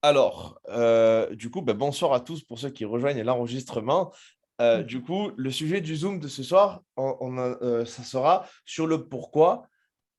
Alors, du coup, bonsoir à tous pour ceux qui rejoignent l'enregistrement. Du coup, le sujet du Zoom de ce soir, ça sera sur le pourquoi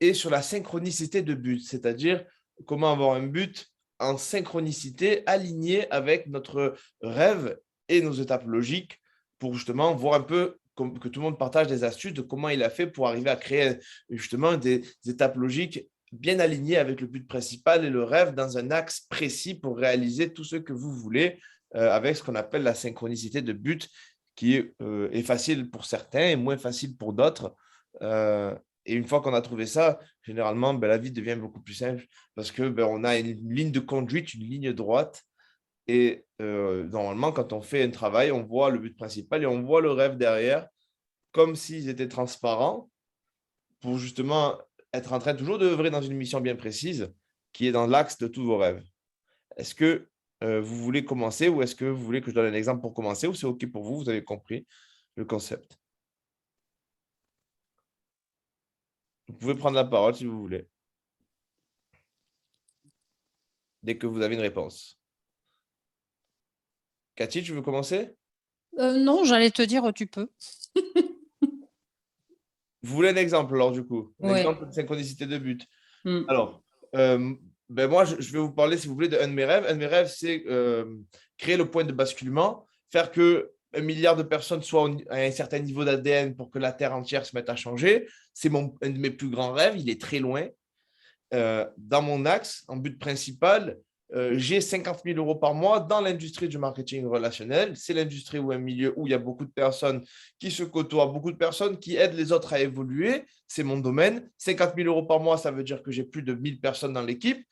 et sur la synchronicité de but, c'est-à-dire comment avoir un but en synchronicité, aligné avec notre rêve et nos étapes logiques pour justement voir un peu que tout le monde partage des astuces de comment il a fait pour arriver à créer justement des étapes logiques bien alignées avec le but principal et le rêve dans un axe précis pour réaliser tout ce que vous voulez avec ce qu'on appelle la synchronicité de but qui est facile pour certains et moins facile pour d'autres. Et une fois qu'on a trouvé ça, généralement, la vie devient beaucoup plus simple parce que on a une ligne de conduite, une ligne droite. Et normalement, quand on fait un travail, on voit le but principal et on voit le rêve derrière, comme s'ils étaient transparents pour justement être en train toujours d'œuvrer dans une mission bien précise qui est dans l'axe de tous vos rêves. Est-ce que vous voulez commencer ou est-ce que vous voulez que je donne un exemple pour commencer ou c'est OK pour vous, vous avez compris le concept? Vous pouvez prendre la parole si vous voulez, dès que vous avez une réponse. Cathy, tu veux commencer? Non, j'allais te dire, tu peux. Vous voulez un exemple, alors, du coup? Un Ouais. exemple de synchronicité de but. Mm. Alors, moi, je vais vous parler, si vous voulez, d'un de mes rêves. Un de mes rêves, c'est créer le point de basculement, faire que 1 milliard de personnes soient à un certain niveau d'ADN pour que la Terre entière se mette à changer. C'est un de mes plus grands rêves. Il est très loin. Dans mon axe, en but principal, j'ai 50 000 euros par mois dans l'industrie du marketing relationnel. C'est l'industrie ou un milieu où il y a beaucoup de personnes qui se côtoient, beaucoup de personnes qui aident les autres à évoluer. C'est mon domaine. 50 000 euros par mois, ça veut dire que j'ai plus de 1000 personnes dans l'équipe,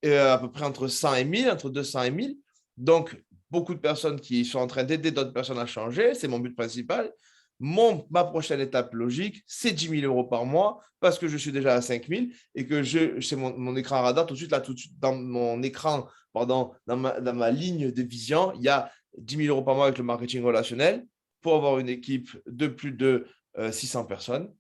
à peu près entre 100 et 1000, entre 200 et 1000. Donc, beaucoup de personnes qui sont en train d'aider d'autres personnes à changer. C'est mon but principal. Ma prochaine étape logique, c'est 10 000 euros par mois parce que je suis déjà à 5 000 et que c'est mon écran radar tout de suite, là, tout de suite, dans mon écran, pardon, dans ma ligne de vision, il y a 10 000 euros par mois avec le marketing relationnel pour avoir une équipe de plus de 600 personnes.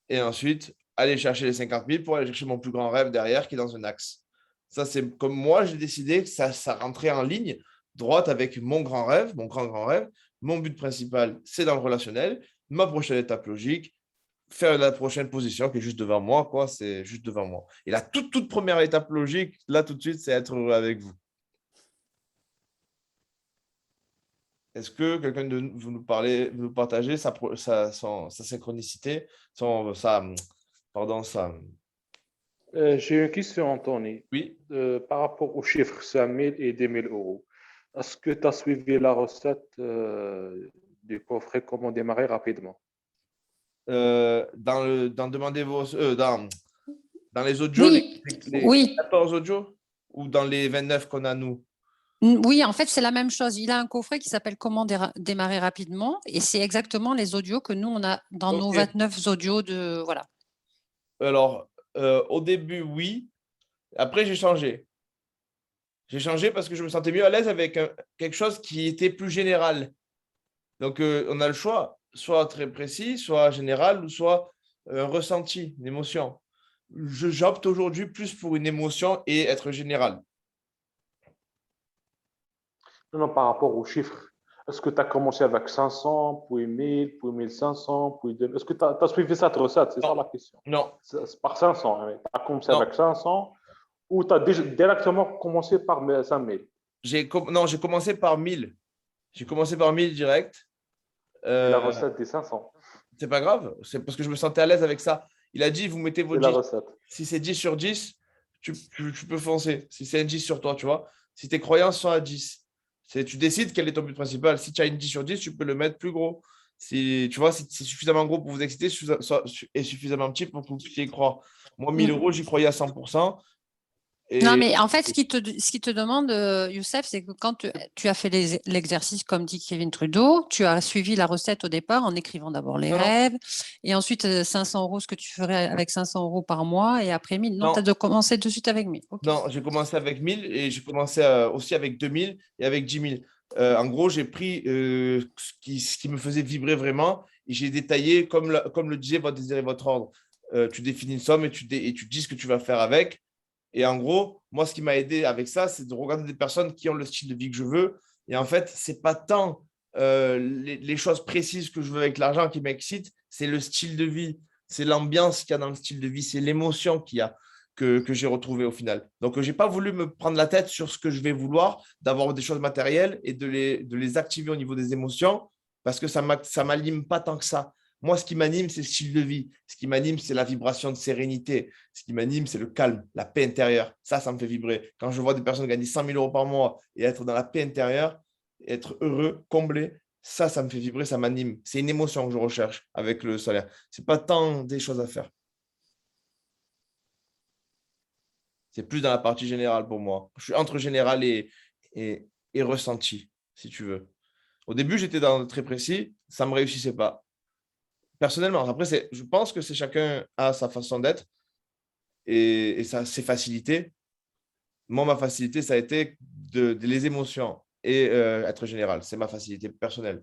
Et ensuite, aller chercher les 50 000 pour aller chercher mon plus grand rêve derrière qui est dans un axe. Ça, c'est comme moi, j'ai décidé que ça rentrait en ligne droite avec mon grand rêve, mon grand rêve. Mon but principal, c'est dans le relationnel. Ma prochaine étape logique, faire la prochaine position qui est juste devant moi, quoi. C'est juste devant moi. Et la toute première étape logique, là, tout de suite, c'est être heureux avec vous. Est-ce que quelqu'un de vous nous parler, vous nous partagez sa synchronicité, pardon, J'ai une question, Anthony. oui. Par rapport aux chiffres 5000 et 10 000 euros. Est-ce que tu as suivi la recette du coffret Comment démarrer rapidement? Dans demander dans les audios, Oui, les oui. 14 audios ou dans les 29 qu'on a nous? Oui, en fait, c'est la même chose. Il a un coffret qui s'appelle Comment démarrer rapidement et c'est exactement les audios que nous, on a dans nos Ok. 29 audios de. Voilà. Alors, au début, oui. Après, j'ai changé. J'ai changé parce que je me sentais mieux à l'aise avec quelque chose qui était plus général. Donc, on a le choix, soit très précis, soit général, ou soit un ressenti, une émotion. J'opte aujourd'hui plus pour une émotion et être général. Non, non, par rapport aux chiffres. Est-ce que tu as commencé avec 500, puis 1000, puis 1500, puis 2000? Est-ce que tu as suivi cette recette? C'est ça Non, la question. non, C'est par 500. Tu as commencé non. avec 500 ou tu as directement commencé par 5000? Non, j'ai commencé par 1000. J'ai commencé par 1000 direct. C'est la Euh, recette des 500. c'est pas grave, c'est parce que je me sentais à l'aise avec ça. Il a dit, vous mettez vos C'est la 10. recette. Si c'est 10 sur 10, tu peux foncer. Si c'est un 10 sur toi, tu vois. Si tes croyances sont à 10, tu décides quel est ton but principal. Si tu as une 10 sur 10, tu peux le mettre plus gros. Si tu vois, si c'est suffisamment gros pour vous exciter et suffisamment petit pour que vous puissiez y croire. Moi, 1000 euros, j'y croyais à 100%. Non, Et mais en fait, ce qui te demande, Youssef, c'est que quand tu as fait l'exercice, comme dit Kevin Trudeau, tu as suivi la recette au départ en écrivant d'abord les non, non, rêves et ensuite 500 euros, ce que tu ferais avec 500 euros par mois et après 1000. Non, tu as non, de commencer de suite avec 1000. Ok. non, j'ai commencé avec 1000 et j'ai commencé aussi avec 2000 et avec 10 000. En gros, j'ai pris ce qui me faisait vibrer vraiment et j'ai détaillé, comme le disait votre désir et votre ordre. Tu définis une somme et tu dis ce que tu vas faire avec. Et en gros, moi, ce qui m'a aidé avec ça, c'est de regarder des personnes qui ont le style de vie que je veux. Et en fait, ce n'est pas tant les choses précises que je veux avec l'argent qui m'excitent, c'est le style de vie, c'est l'ambiance qu'il y a dans le style de vie, c'est l'émotion qu'il y a que j'ai retrouvé au final. Donc, je n'ai pas voulu me prendre la tête sur ce que je vais vouloir, d'avoir des choses matérielles et de les activer au niveau des émotions parce que ça ne m'anime pas tant que ça. Moi, ce qui m'anime, c'est le style de vie. Ce qui m'anime, c'est la vibration de sérénité. Ce qui m'anime, c'est le calme, la paix intérieure. Ça me fait vibrer. Quand je vois des personnes gagner 100 000 euros par mois et être dans la paix intérieure, être heureux, comblé, ça me fait vibrer, ça m'anime. C'est une émotion que je recherche avec le salaire. Ce n'est pas tant des choses à faire. C'est plus dans la partie générale pour moi. Je suis entre général et ressenti, si tu veux. Au début, j'étais dans le très précis, ça ne me réussissait pas. Personnellement, après, je pense que c'est chacun a sa façon d'être et ses facilités. Moi, ma facilité, ça a été les émotions et être général. C'est ma facilité personnelle.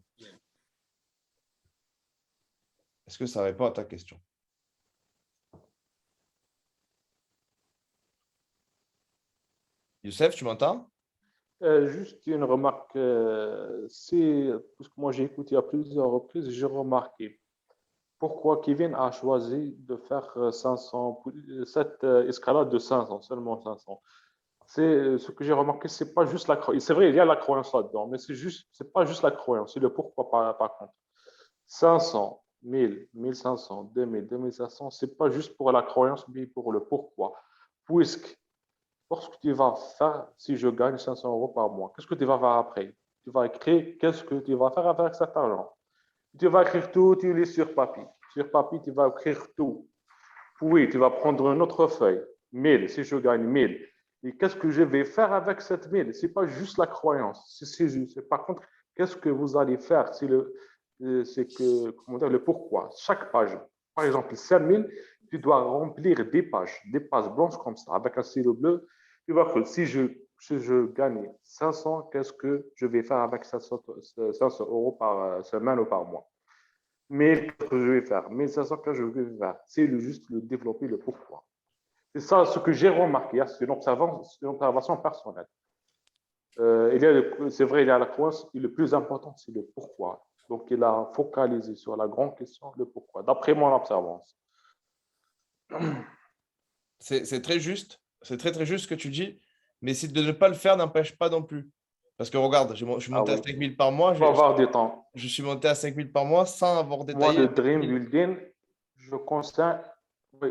Est-ce que ça répond à ta question? Youssef, tu m'entends? Juste une remarque, parce que moi j'ai écouté à plusieurs reprises, j'ai remarqué pourquoi Kevin a choisi de faire 500, cette escalade de 500, seulement 500. C'est ce que j'ai remarqué, c'est pas juste la croyance. C'est vrai, il y a la croyance là-dedans, mais c'est pas juste la croyance, c'est le pourquoi par contre. 500, 1000, 1500, 2000, 2500, c'est pas juste pour la croyance, mais pour le pourquoi. Puisque lorsque tu vas faire, si je gagne 500 euros par mois, qu'est-ce que tu vas faire après? Tu vas écrire qu'est-ce que tu vas faire avec cet argent. Tu vas écrire tout, tu lis sur papier. Sur papier, tu vas écrire tout. Puis, tu vas prendre une autre feuille. 1000, si je gagne 1000. Et qu'est-ce que je vais faire avec cette 1000? Ce n'est pas juste la croyance. Par contre, qu'est-ce que vous allez faire? Comment dire, le pourquoi. Chaque page. Par exemple, 5000, tu dois remplir des pages blanches comme ça, avec un stylo bleu. Tu vas que si je gagne 500, qu'est-ce que je vais faire avec 500 euros par semaine ou par mois? Mais qu'est-ce que je vais faire? 1500, qu'est-ce que je vais faire? C'est juste le développer le pourquoi. C'est ça ce que j'ai remarqué. C'est une observation personnelle. C'est vrai, il y a la croyance, et le plus important, c'est le pourquoi. Donc, il a focalisé sur la grande question, le pourquoi, d'après mon observance. C'est très juste. C'est très, très juste ce que tu dis. Mais c'est de ne pas le faire n'empêche pas non plus. Parce que regarde, je suis monté à 5 000 par mois. Il faut avoir du temps. Je suis monté à 5 000 par mois sans avoir Moi, le détaillé. dream building, oui.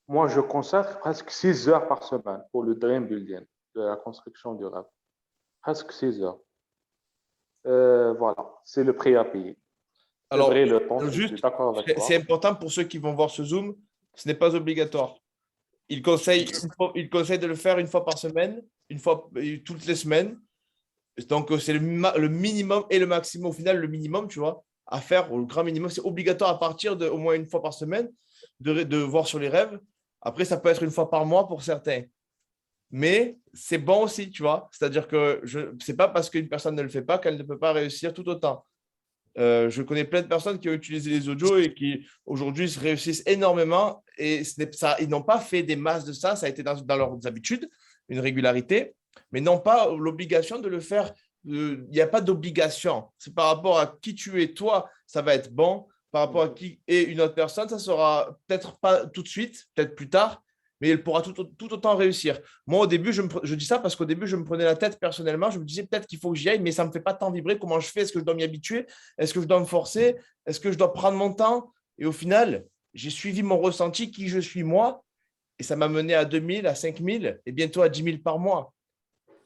Moi, je consacre presque 6 heures par semaine pour le dream building, de la construction du rêve. Presque 6 heures. Voilà, c'est le prix à payer. C'est Alors, vrai, le temps, je juste, suis d'accord avec toi. c'est important pour ceux qui vont voir ce Zoom, ce n'est pas obligatoire. Il conseille de le faire une fois par semaine, une fois toutes les semaines. Donc, c'est le minimum et le maximum. Au final, le minimum, tu vois, à faire, ou le grand minimum, c'est obligatoire à partir de au moins une fois par semaine de voir sur les rêves. Après, ça peut être une fois par mois pour certains. Mais c'est bon aussi, tu vois. C'est-à-dire que ce n'est pas parce qu'une personne ne le fait pas qu'elle ne peut pas réussir tout autant. Je connais plein de personnes qui ont utilisé les audios et qui aujourd'hui réussissent énormément et ils n'ont pas fait des masses de ça, ça a été dans leurs habitudes, une régularité, mais n'ont pas l'obligation de le faire. Il n'y a pas d'obligation. C'est par rapport à qui tu es, toi, ça va être bon. Par rapport à qui est une autre personne, ça sera peut-être pas tout de suite, peut-être plus tard, mais elle pourra tout autant réussir. Moi, au début, je dis ça parce qu'au début, je me prenais la tête personnellement. Je me disais peut-être qu'il faut que j'y aille, mais ça ne me fait pas tant vibrer. Comment je fais? Est-ce que je dois m'y habituer? Est-ce que je dois me forcer? Est-ce que je dois prendre mon temps? Et au final, j'ai suivi mon ressenti, qui je suis moi, et ça m'a mené à 2000, à 5000 et bientôt à 10 000 par mois.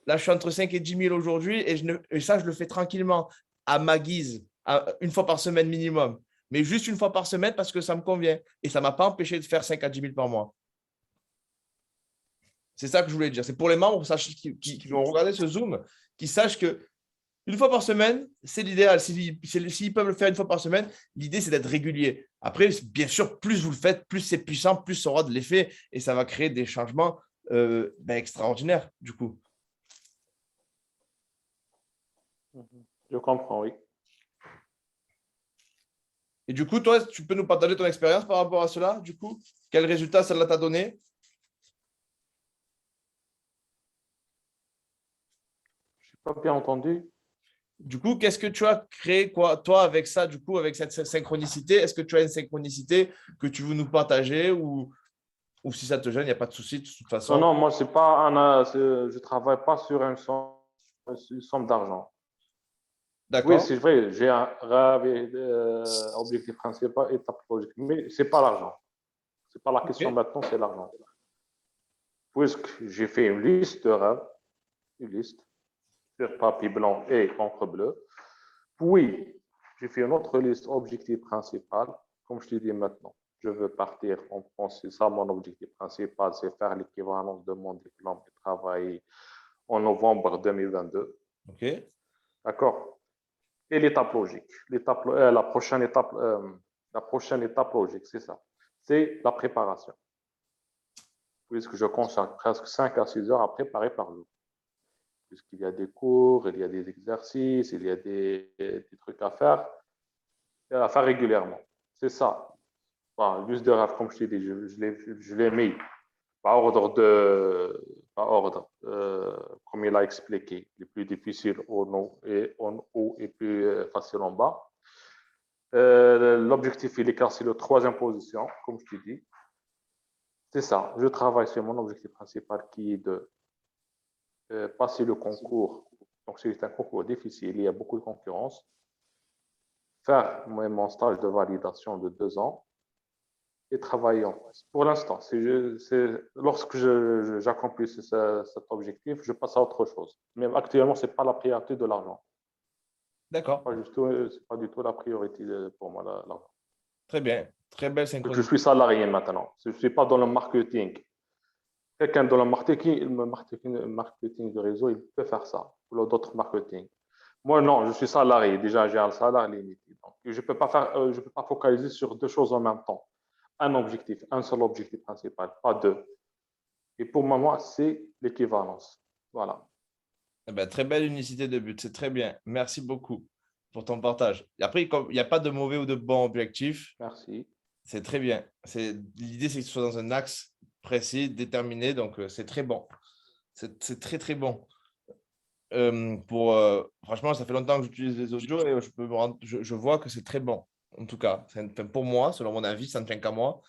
Là, je suis entre 5 et 10 000 aujourd'hui et ça, je le fais tranquillement, à ma guise, une fois par semaine minimum. Mais juste une fois par semaine parce que ça me convient. Et ça ne m'a pas empêché de faire 5 à 10 000 par mois. C'est ça que je voulais dire. C'est pour les membres qui vont regarder ce Zoom, qui sachent que une fois par semaine, c'est l'idéal. S'ils peuvent le faire une fois par semaine, l'idée, c'est d'être régulier. Après, bien sûr, plus vous le faites, plus c'est puissant, plus ça aura de l'effet et ça va créer des changements extraordinaires, du coup. Je comprends, oui. Et du coup, toi, tu peux nous partager ton expérience par rapport à cela, du coup? Quel résultat cela t'a donné? Pas bien entendu. Du coup, qu'est-ce que tu as créé, quoi, toi, avec ça, du coup, avec cette synchronicité? Est-ce que tu as une synchronicité que tu veux nous partager ou si ça te gêne, il n'y a pas de souci, de toute Non, façon. non, moi, c'est pas je travaille pas sur une somme d'argent. Oui, D'accord? c'est vrai, j'ai un rêve, objectif principal, étape logique, mais c'est pas l'argent. C'est pas la question Ok. maintenant, c'est l'argent. Puisque j'ai fait une liste de rêves, une liste sur papier blanc et encre bleue. Puis, j'ai fait une autre liste objectif principal, comme je te dis maintenant. Je veux partir en France, c'est ça mon objectif principal, c'est faire l'équivalence de mon diplôme et travailler en novembre 2022. Ok. D'accord? Et l'étape logique, la prochaine étape logique, c'est ça. C'est la préparation. Puisque je consacre presque 5 à 6 heures à préparer par jour. Puisqu'il y a des cours, il y a des exercices, il y a des trucs à faire régulièrement. C'est ça. Enfin, juste de rêve, comme je t'ai dit, je l'ai mis par ordre comme il a expliqué, les plus difficiles en haut et plus facile en bas. L'objectif, il est classé c'est la troisième position, comme je t'ai dit. C'est ça. Je travaille sur mon objectif principal qui est de passer le concours. Donc, c'est un concours difficile, il y a beaucoup de concurrence. Faire mon stage de validation de 2 ans et travailler en France. Pour l'instant, lorsque j'accomplis cet objectif, je passe à autre chose. Mais actuellement, ce n'est pas la priorité de l'argent. D'accord. Ce n'est pas du tout la priorité pour moi, l'argent. Très bien. Très belle Je synchronicité. suis salarié maintenant. Je ne suis pas dans le marketing. Quelqu'un dans le marketing de réseau, il peut faire ça. Ou d'autres marketing. Moi, non, je suis salarié. Déjà, j'ai un salaire limité. Donc, je ne peux pas focaliser sur 2 choses en même temps. Un seul objectif principal, pas 2. Et pour moi, c'est l'équivalence. Voilà. Eh ben, très belle unicité de but. C'est très bien. Merci beaucoup pour ton partage. Et après, il n'y a pas de mauvais ou de bon objectif. Merci. C'est très bien. L'idée, c'est que ce soit dans un axe précis, déterminé. Donc, c'est très bon. C'est très, très bon. Franchement, ça fait longtemps que j'utilise les audios et je vois que c'est très bon. En tout cas, pour moi, selon mon avis, ça ne tient qu'à moi.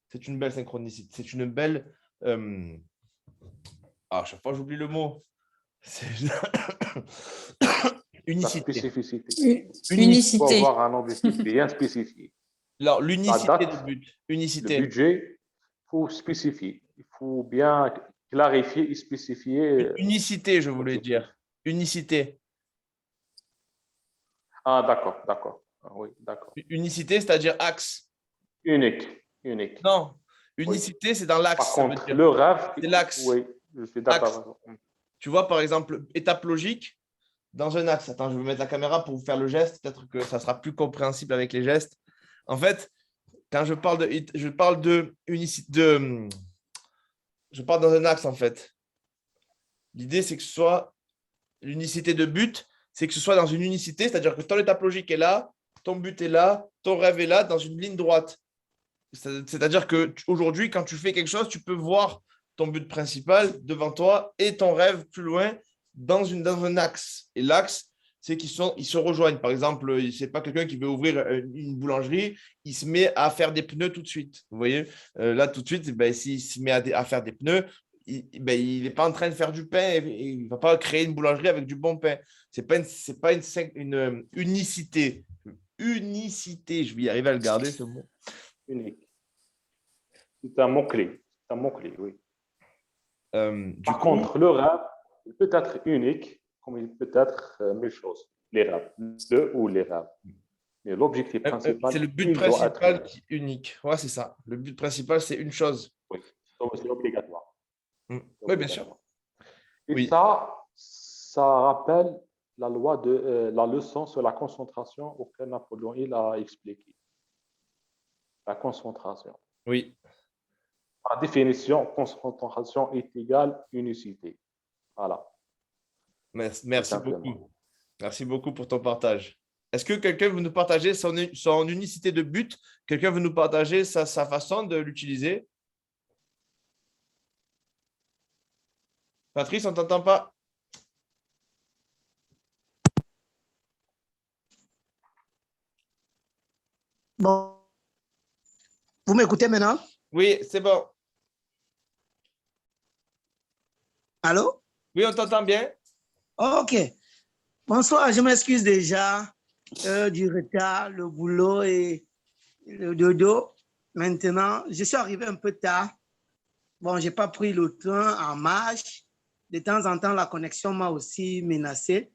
C'est une belle synchronicité. C'est une belle. À chaque fois, j'oublie le mot. C'est La unicité. spécificité. Il faut Unicité. avoir un objectif bien spécifié. Alors, La l'unicité de date, but. le Unicité. budget, il faut spécifier. Il faut bien clarifier et spécifier Unicité, je voulais l'objectif. dire. Unicité. Ah, d'accord, d'accord. Ah, oui, d'accord. Unicité, c'est-à-dire axe. Unique, unique. Non, Oui. unicité, c'est dans Par l'axe, ça veut contre, dire. le rêve, C'est l'axe. oui, je suis Axe. d'accord. Tu vois, par exemple, étape logique dans un axe. Attends, je vais mettre la caméra pour vous faire le geste. Peut-être que ça sera plus compréhensible avec les gestes. En fait, quand je parle de unicité, je parle dans un axe, en fait. L'idée, c'est que ce soit l'unicité de but, c'est que ce soit dans une unicité, c'est-à-dire que ton étape logique est là, ton but est là, ton rêve est là, dans une ligne droite. C'est-à-dire qu'aujourd'hui, quand tu fais quelque chose, tu peux voir ton but principal devant toi et ton rêve plus loin dans un axe. Et l'axe, c'est ils se rejoignent. Par exemple, c'est pas quelqu'un qui veut ouvrir une boulangerie, il se met à faire des pneus tout de suite. Vous voyez, là, tout de suite, ben, s'il se met à faire des pneus, il n'est pas en train de faire du pain et il ne va pas créer une boulangerie avec du bon pain. Ce n'est pas une unicité. Unicité, je vais y arriver à le garder, ce mot. Unique. C'est un mot-clé. C'est un mot-clé, oui. Par contre, le rêve, il peut être unique, comme il peut être mille choses. Les rêves, ou les rêves. Mais l'objectif principal, c'est le but il doit être principal qui est unique. Ouais, c'est ça. Le but principal, c'est une chose. oui, c'est obligatoire. Oui, bien sûr. Et Oui. ça rappelle la loi de la leçon sur la concentration auquel Napoléon il a expliqué. La concentration. Oui. Par définition, concentration est égale unicité. Voilà. Merci beaucoup. Merci beaucoup pour ton partage. Est-ce que quelqu'un veut nous partager son unicité de but? Quelqu'un veut nous partager sa façon de l'utiliser? Patrice, on ne t'entend pas. Bon, vous m'écoutez maintenant? Oui, c'est bon. Allô? Oui, on t'entend bien. Ok. Bonsoir, je m'excuse déjà du retard, le boulot et le dodo. Maintenant, je suis arrivé un peu tard. Bon, je n'ai pas pris le train en marche. De temps en temps, la connexion m'a aussi menacé.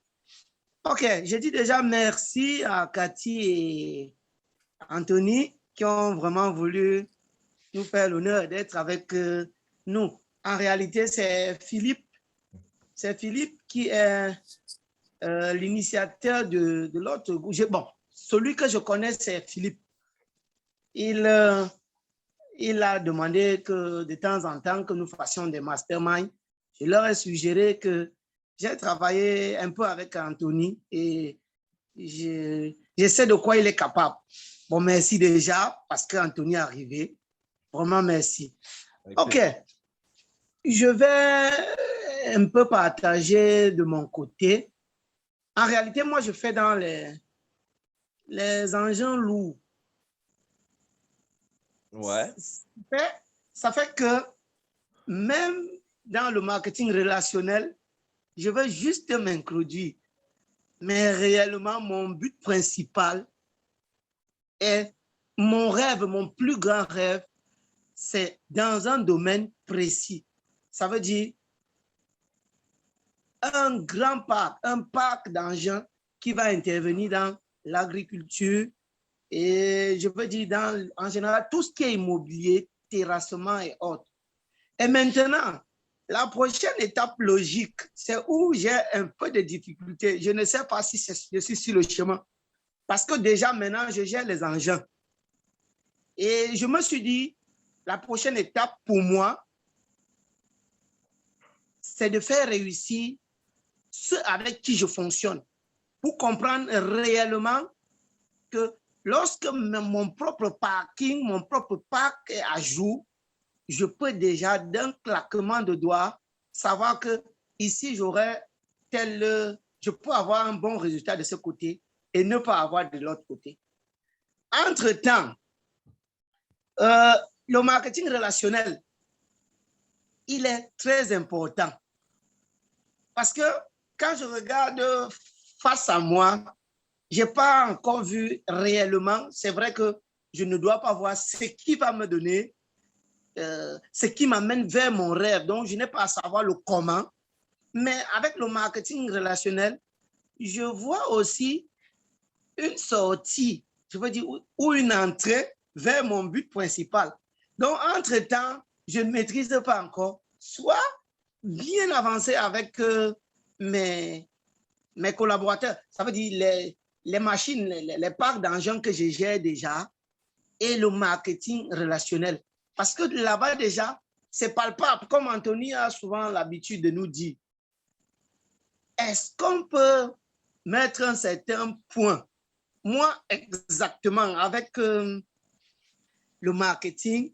Ok, je dis déjà merci à Cathy et Anthony qui ont vraiment voulu nous faire l'honneur d'être avec nous. En réalité, c'est Philippe. C'est Philippe qui est l'initiateur de l'autre groupe. Bon, celui que je connais, c'est Philippe. Il a demandé que de temps en temps que nous fassions des masterminds. Je leur ai suggéré que j'ai travaillé un peu avec Anthony et je sais de quoi il est capable. Bon, merci déjà parce qu'Anthony est arrivé. Vraiment, merci. OK. Je vais un peu partager de mon côté. En réalité, moi, je fais dans les engins lourds. Ouais. Ça fait que même dans le marketing relationnel, je veux juste m'introduire. Mais réellement, mon but principal est mon rêve, mon plus grand rêve, c'est dans un domaine précis. Ça veut dire un grand parc, un parc d'engins qui va intervenir dans l'agriculture et je veux dire en général tout ce qui est immobilier, terrassement et autres. Et maintenant, la prochaine étape logique, c'est où j'ai un peu de difficulté. Je ne sais pas si je suis sur le chemin. Parce que déjà maintenant, je gère les engins. Et je me suis dit, la prochaine étape pour moi, c'est de faire réussir ceux avec qui je fonctionne pour comprendre réellement que lorsque mon propre parking, mon propre parc est à jour, je peux déjà d'un claquement de doigts savoir que ici j'aurai je peux avoir un bon résultat de ce côté et ne pas avoir de l'autre côté. Entre-temps, le marketing relationnel, il est très important parce que quand je regarde face à moi, je n'ai pas encore vu réellement, c'est vrai que je ne dois pas voir ce qui va me donner, ce qui m'amène vers mon rêve. Donc, je n'ai pas à savoir le comment. Mais avec le marketing relationnel, je vois aussi une sortie, je veux dire, ou une entrée vers mon but principal. Donc, entre-temps, je ne maîtrise pas encore, soit bien avancé avec mes collaborateurs, ça veut dire les machines, les parcs d'engins que je gère déjà et le marketing relationnel. Parce que là-bas déjà, c'est palpable, comme Anthony a souvent l'habitude de nous dire. Est-ce qu'on peut mettre un certain point? Moi, exactement, avec le marketing,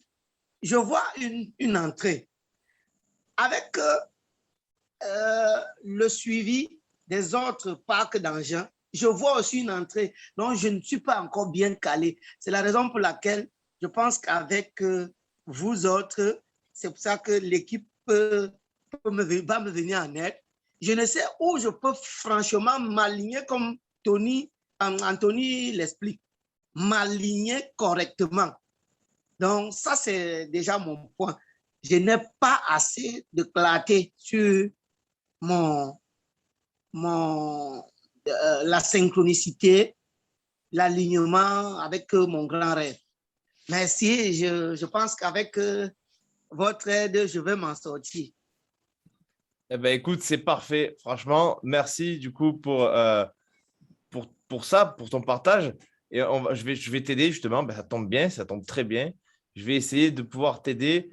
je vois une entrée. Avec le suivi des autres parcs d'engins, je vois aussi une entrée. Donc, je ne suis pas encore bien calé. C'est la raison pour laquelle je pense qu'avec vous autres, c'est pour ça que l'équipe va me venir en aide. Je ne sais où je peux franchement m'aligner comme Anthony l'explique, m'aligner correctement. Donc, ça, c'est déjà mon point. Je n'ai pas assez de clarté sur la synchronicité, l'alignement avec mon grand rêve. Merci, je pense qu'avec votre aide, je vais m'en sortir. Eh ben, écoute, c'est parfait. Franchement, merci du coup pour ça, pour ton partage. Et je vais t'aider justement. Ben, ça tombe bien, ça tombe très bien. Je vais essayer de pouvoir t'aider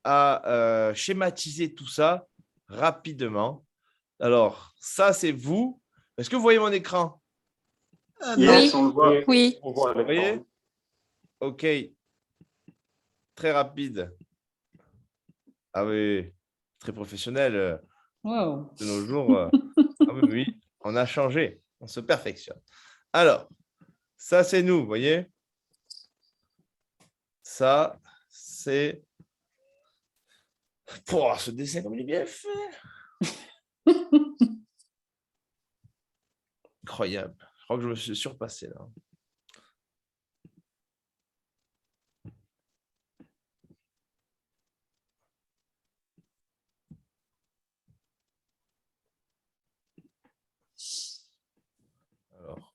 à schématiser tout ça rapidement. Alors, ça, c'est vous. Est-ce que vous voyez mon écran? Oui, On le voit. oui. On voit Vous voyez? l'écran. OK. Très rapide. Ah oui, très professionnel. Wow. De nos jours, ah oui, on a changé. On se perfectionne. Alors, ça, c'est nous, vous voyez? Ça, c'est... Pouah, ce dessin, comme il est bien fait. Incroyable. Je crois que je me suis surpassé là. Alors,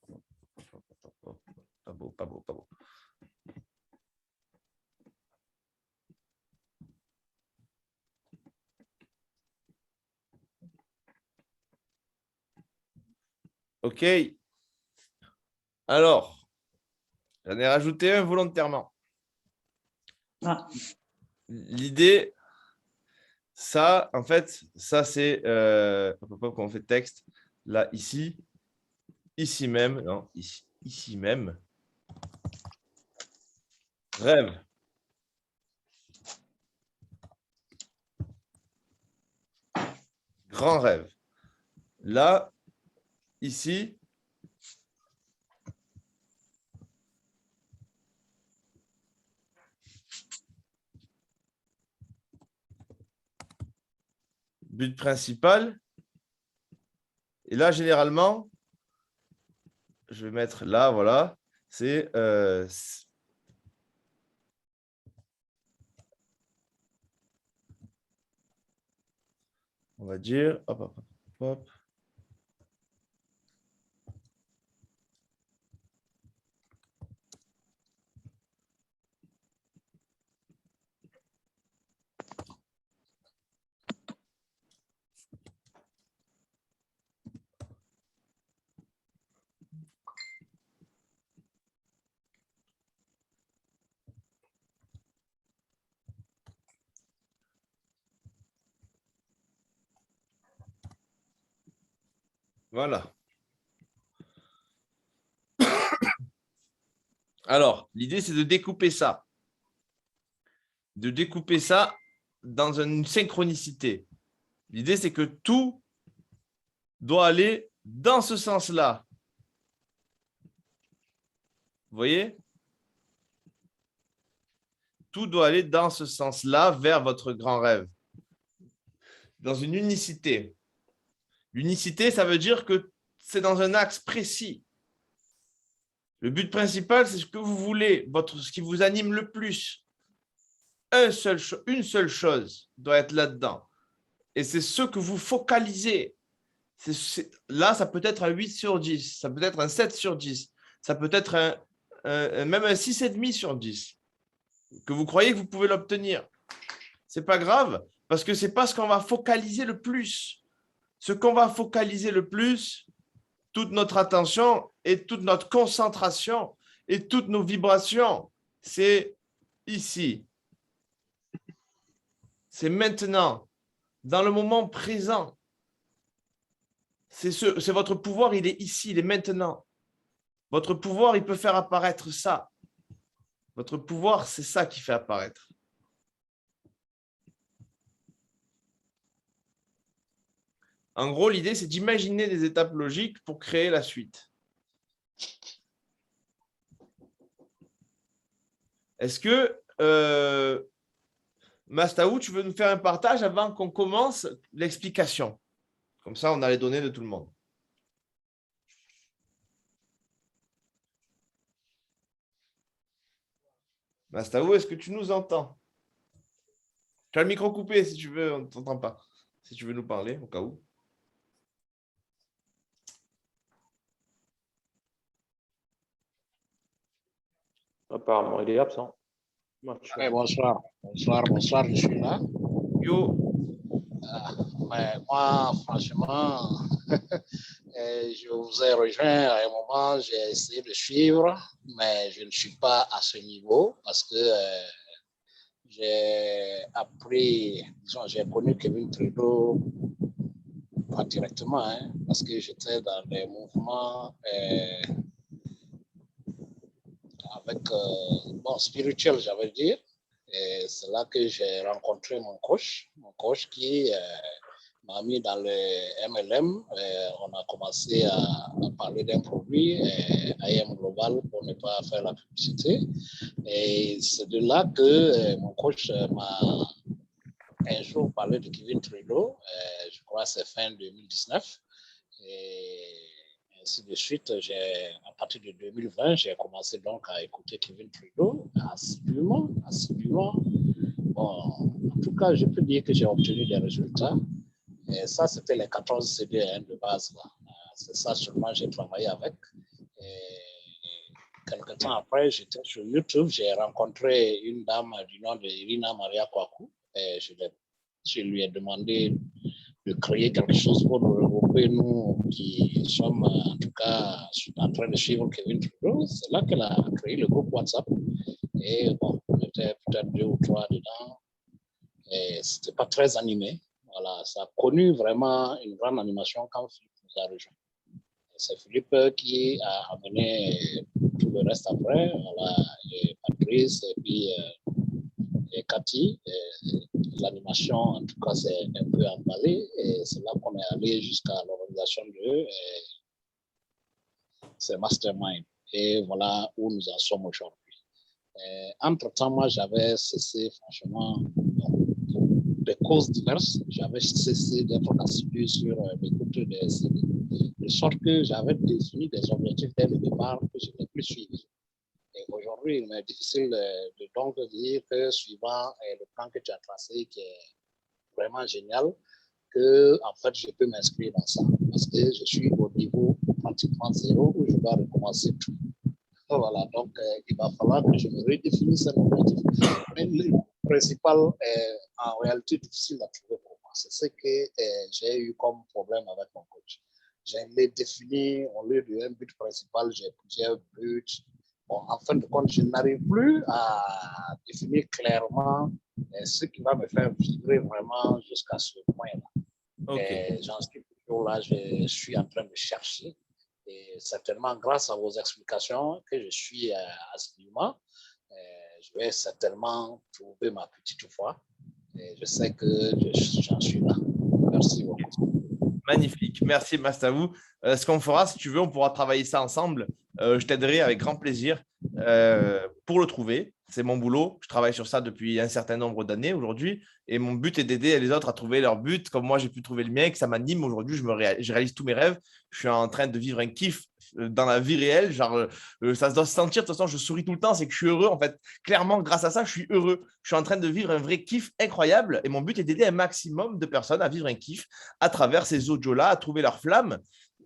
pas beau, pas beau, pas beau. OK. Alors, j'en ai rajouté un volontairement. Ah. L'idée, ça, en fait, ça c'est quand on fait texte, là, ici même, non, ici même. Rêve. Grand rêve. Là, ici, but principal. Et là, généralement, je vais mettre là, voilà, c'est on va dire, hop, hop, hop, hop. Voilà. Alors, l'idée, c'est de découper ça. De découper ça dans une synchronicité. L'idée, c'est que tout doit aller dans ce sens-là. Vous voyez? Tout doit aller dans ce sens-là vers votre grand rêve. Dans une unicité. L'unicité, ça veut dire que c'est dans un axe précis. Le but principal, c'est ce que vous voulez, ce qui vous anime le plus. Une seule chose doit être là-dedans. Et c'est ce que vous focalisez. Là, ça peut être un 8 sur 10, ça peut être un 7 sur 10, ça peut être même un 6,5 sur 10, que vous croyez que vous pouvez l'obtenir. Ce n'est pas grave, parce que ce n'est pas ce qu'on va focaliser le plus. Ce qu'on va focaliser le plus, toute notre attention et toute notre concentration et toutes nos vibrations, c'est ici. C'est maintenant, dans le moment présent. C'est votre pouvoir, il est ici, il est maintenant. Votre pouvoir, il peut faire apparaître ça. Votre pouvoir, c'est ça qui fait apparaître. En gros, l'idée, c'est d'imaginer des étapes logiques pour créer la suite. Est-ce que, Mastaou, tu veux nous faire un partage avant qu'on commence l'explication? Comme ça, on a les données de tout le monde. Mastaou, est-ce que tu nous entends? Tu as le micro coupé si tu veux, on ne t'entend pas. Si tu veux nous parler, au cas où. Apparemment, il est absent. Oui, bonsoir. Bonsoir, je suis là. Yo. Mais moi, franchement, je vous ai rejoint à un moment, j'ai essayé de suivre, mais je ne suis pas à ce niveau parce que j'ai appris, disons, j'ai connu Kevin Trudeau, pas directement, hein, parce que j'étais dans les mouvements avec, spirituel, j'avais dire. Et c'est là que j'ai rencontré mon coach qui m'a mis dans le MLM. On a commencé à parler d'un produit, IM Global, pour ne pas faire la publicité. Et c'est de là que mon coach m'a un jour parlé de Kevin Trudeau. Je crois que c'est fin 2019. Et ainsi de suite, à partir de 2020, j'ai commencé donc à écouter Kevin Trudeau assidûment. Bon, en tout cas, je peux dire que j'ai obtenu des résultats. Et ça, c'était les 14 CD de base. C'est ça seulement j'ai travaillé avec. Et quelques temps après, j'étais sur YouTube. J'ai rencontré une dame du nom de Irina Maria Kwaku. Et je lui ai demandé de créer quelque chose pour nous regrouper, nous qui sommes en tout cas en train de suivre Kevin Trudeau. C'est là qu'elle a créé le groupe WhatsApp. Et bon, on était peut-être 2 ou 3 dedans. Et c'était pas très animé. Voilà, ça a connu vraiment une grande animation quand Philippe nous a rejoint. C'est Philippe qui a amené tout le reste après. Voilà, et Patrice et puis et Cathy. L'animation, en tout cas, c'est un peu emballé. Et c'est là qu'on est allé jusqu'à l'organisation de ces masterminds. Et voilà où nous en sommes aujourd'hui. Entre-temps, moi, j'avais cessé, franchement, pour des causes diverses, j'avais cessé d'être assidu sur l'écoute des CD, de sorte que j'avais défini des objectifs dès le départ que je n'ai plus suivis. Et aujourd'hui, il m'est difficile de donc dire que suivant le plan que tu as tracé, qui est vraiment génial, que en fait, je peux m'inscrire dans ça, parce que je suis au niveau pratiquement zéro où je dois recommencer tout. Voilà, donc il va falloir que je me redéfinisse un objectif. Mais le principal est en réalité difficile à trouver pour moi. C'est ce que j'ai eu comme problème avec mon coach. Je l'ai défini, au lieu d'un but principal, j'ai plusieurs buts. Bon, en fin de compte, je n'arrive plus à définir clairement ce qui va me faire vibrer vraiment jusqu'à ce point-là. Okay. J'en suis toujours là, je suis en train de chercher. Et certainement, grâce à vos explications que je suis assidûment, je vais certainement trouver ma petite foi. Et je sais que j'en suis là. Merci beaucoup. Magnifique. Merci, Mastavou. Ce qu'on fera, si tu veux, on pourra travailler ça ensemble. Je t'aiderai avec grand plaisir pour le trouver. C'est mon boulot. Je travaille sur ça depuis un certain nombre d'années aujourd'hui. Et mon but est d'aider les autres à trouver leur but. Comme moi, j'ai pu trouver le mien, que ça m'anime. Aujourd'hui, je réalise tous mes rêves. Je suis en train de vivre un kiff dans la vie réelle. Genre, ça se doit se sentir. De toute façon, je souris tout le temps. C'est que je suis heureux. En fait, clairement, grâce à ça, je suis heureux. Je suis en train de vivre un vrai kiff incroyable. Et mon but est d'aider un maximum de personnes à vivre un kiff à travers ces audios-là, à trouver leur flamme.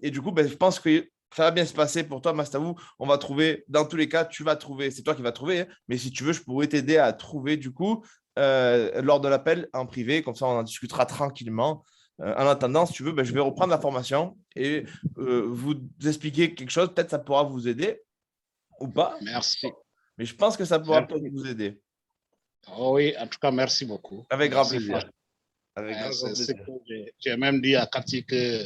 Et du coup, je pense que ça va bien se passer pour toi, Mastavou. On va trouver, dans tous les cas, tu vas trouver, c'est toi qui vas trouver, hein, mais si tu veux, je pourrais t'aider à trouver du coup lors de l'appel en privé, comme ça on en discutera tranquillement. En attendant, si tu veux, je vais reprendre la formation et vous expliquer quelque chose, peut-être ça pourra vous aider ou pas. Merci. Mais je pense que ça pourra peut-être vous aider. Oh oui, en tout cas, merci beaucoup. Avec grand plaisir. J'ai même dit à Cathy que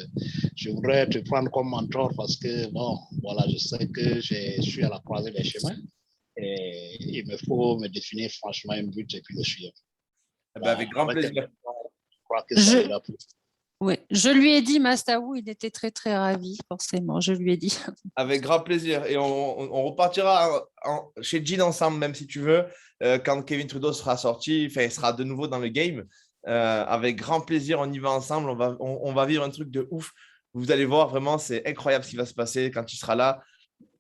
je voudrais te prendre comme mentor parce que, bon, voilà, je sais que je suis à la croisée des chemins et il me faut me définir franchement un but et puis le suivre. Avec grand plaisir. Je crois que ça ira plus. Oui, je lui ai dit, Mastavou, il était très, très ravi, forcément, je lui ai dit. Avec grand plaisir. Et on repartira chez Jean ensemble, même si tu veux, quand Kevin Trudeau sera sorti, il sera de nouveau dans le game. Avec grand plaisir, on y va ensemble, on va vivre un truc de ouf. Vous allez voir, vraiment, c'est incroyable ce qui va se passer quand tu seras là.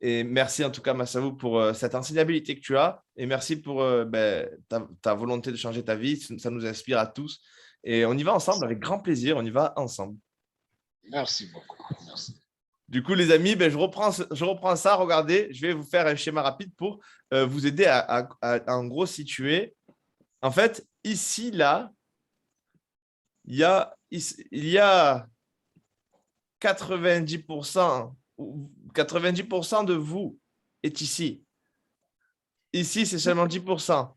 Et merci en tout cas, Mastavou, pour cette enseignabilité que tu as. Et merci pour ta volonté de changer ta vie. Ça nous inspire à tous. Et on y va ensemble, avec grand plaisir, on y va ensemble. Merci beaucoup. Merci. Du coup, les amis, je reprends ça. Regardez, je vais vous faire un schéma rapide pour vous aider à en gros situer. En fait, ici, là, il y a 90%, 90% de vous est ici. Ici, c'est seulement 10%.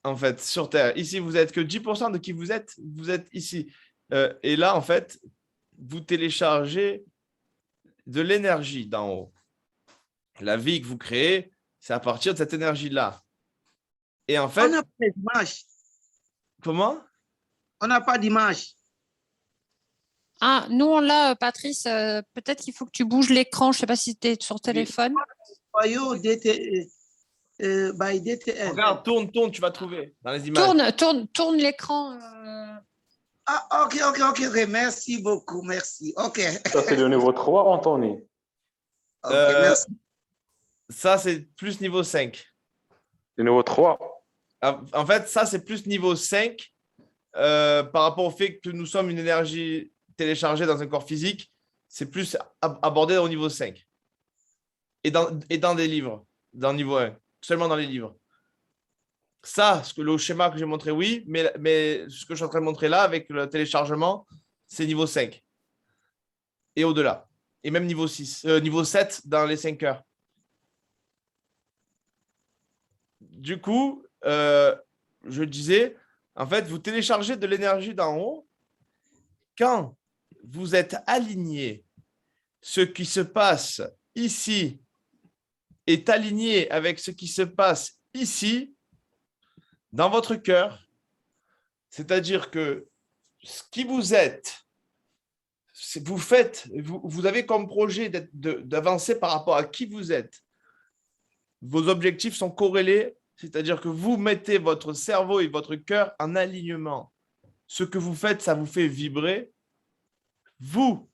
En fait, sur Terre. Ici, vous n'êtes que 10% de qui vous êtes ici. Et là, en fait, vous téléchargez de l'énergie d'en haut. La vie que vous créez, c'est à partir de cette énergie-là. Et en fait… On a pas les images. Comment? On n'a pas d'image. Ah, nous, on l'a, Patrice. Peut-être qu'il faut que tu bouges l'écran. Je ne sais pas si tu es sur téléphone. Voyons by DTN. Regarde, tourne, tu vas trouver dans les images. Tourne l'écran. Ah, ok. Merci beaucoup. Merci. Ok. Ça, c'est le niveau 3, Anthony. Ok, Euh, merci. Ça, c'est plus niveau 5. Le niveau 3. En fait, ça, c'est plus niveau 5 par rapport au fait que nous sommes une énergie téléchargée dans un corps physique. C'est plus abordé au niveau 5. Et dans des livres, dans le niveau 1, seulement dans les livres. Ça, le schéma que j'ai montré, oui, mais ce que je suis en train de montrer là, avec le téléchargement, c'est niveau 5. Et au-delà. Et même niveau 6, niveau 7 dans les 5 heures. Du coup, je disais, en fait, vous téléchargez de l'énergie d'en haut quand vous êtes aligné. Ce qui se passe ici est aligné avec ce qui se passe ici dans votre cœur. C'est-à-dire que ce qui vous êtes, vous avez comme projet d'avancer par rapport à qui vous êtes. Vos objectifs sont corrélés, c'est-à-dire que vous mettez votre cerveau et votre cœur en alignement. Ce que vous faites, ça vous fait vibrer. Vous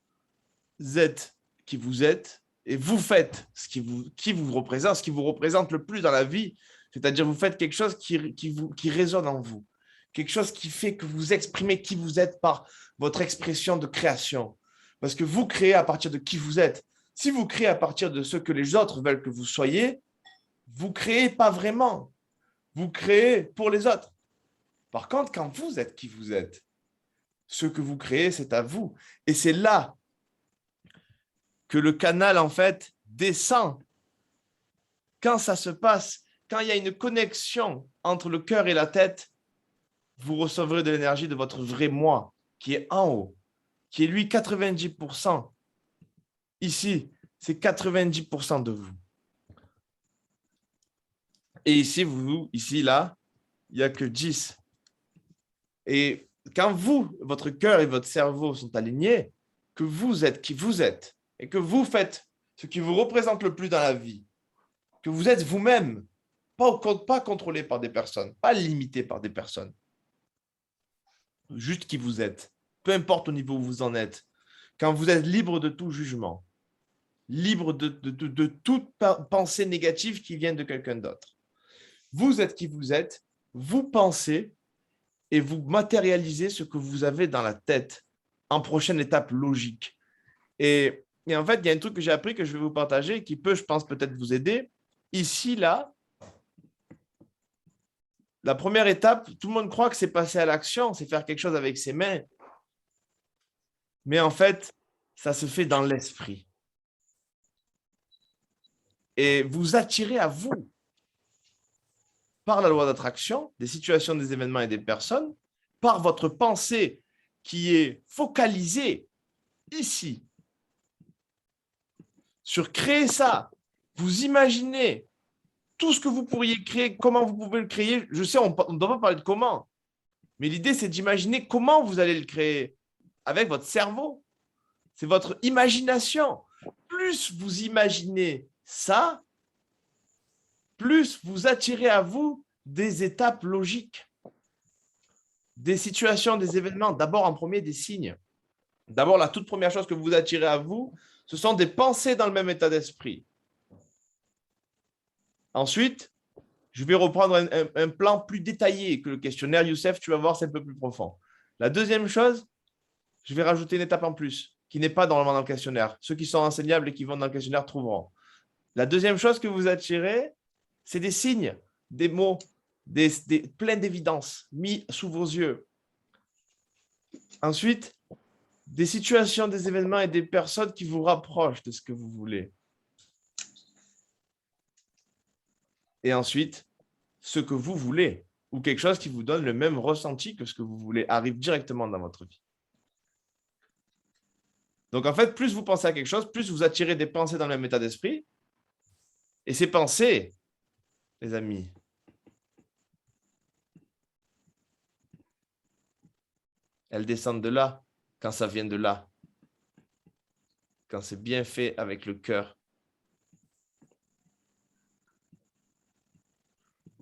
êtes qui vous êtes et vous faites qui vous représente, ce qui vous représente le plus dans la vie. C'est-à-dire vous faites quelque chose qui résonne en vous. Quelque chose qui fait que vous exprimez qui vous êtes par votre expression de création. Parce que vous créez à partir de qui vous êtes. Si vous créez à partir de ce que les autres veulent que vous soyez, vous ne créez pas vraiment. Vous créez pour les autres. Par contre, quand vous êtes qui vous êtes, ce que vous créez, c'est à vous. Et c'est là que le canal, en fait, descend. Quand ça se passe, quand il y a une connexion entre le cœur et la tête, vous recevrez de l'énergie de votre vrai moi, qui est en haut, qui est lui 90%. Ici, c'est 90% de vous. Et ici, là, il n'y a que 10. Et quand votre cœur et votre cerveau sont alignés, que vous êtes qui vous êtes, et que vous faites ce qui vous représente le plus dans la vie, que vous êtes vous-même, pas contrôlé par des personnes, pas limité par des personnes, juste qui vous êtes, peu importe au niveau où vous en êtes, quand vous êtes libre de tout jugement, libre de toute pensée négative qui vient de quelqu'un d'autre. Vous êtes qui vous êtes, vous pensez et vous matérialisez ce que vous avez dans la tête en prochaine étape logique. Et en fait, il y a un truc que j'ai appris que je vais vous partager qui peut, je pense, peut-être vous aider. Ici, là, la première étape, tout le monde croit que c'est passer à l'action, c'est faire quelque chose avec ses mains. Mais en fait, ça se fait dans l'esprit. Et vous attirez à vous, par la loi d'attraction, des situations, des événements et des personnes, par votre pensée qui est focalisée ici, sur créer ça. Vous imaginez tout ce que vous pourriez créer, comment vous pouvez le créer. Je sais, on ne doit pas parler de comment, mais l'idée, c'est d'imaginer comment vous allez le créer avec votre cerveau. C'est votre imagination. Plus vous imaginez ça, plus vous attirez à vous des étapes logiques, des situations, des événements. D'abord, en premier, des signes. D'abord, la toute première chose que vous attirez à vous, ce sont des pensées dans le même état d'esprit. Ensuite, je vais reprendre un plan plus détaillé que le questionnaire. Youssef, tu vas voir, c'est un peu plus profond. La deuxième chose, je vais rajouter une étape en plus, qui n'est pas normalement dans le questionnaire. Ceux qui sont enseignables et qui vont dans le questionnaire trouveront. La deuxième chose que vous attirez, c'est des signes, des mots, plein d'évidences mis sous vos yeux. Ensuite, des situations, des événements et des personnes qui vous rapprochent de ce que vous voulez. Et ensuite, ce que vous voulez ou quelque chose qui vous donne le même ressenti que ce que vous voulez arrive directement dans votre vie. Donc, en fait, plus vous pensez à quelque chose, plus vous attirez des pensées dans le même état d'esprit. Et ces pensées, les amis, elles descendent de là, quand ça vient de là. Quand c'est bien fait avec le cœur.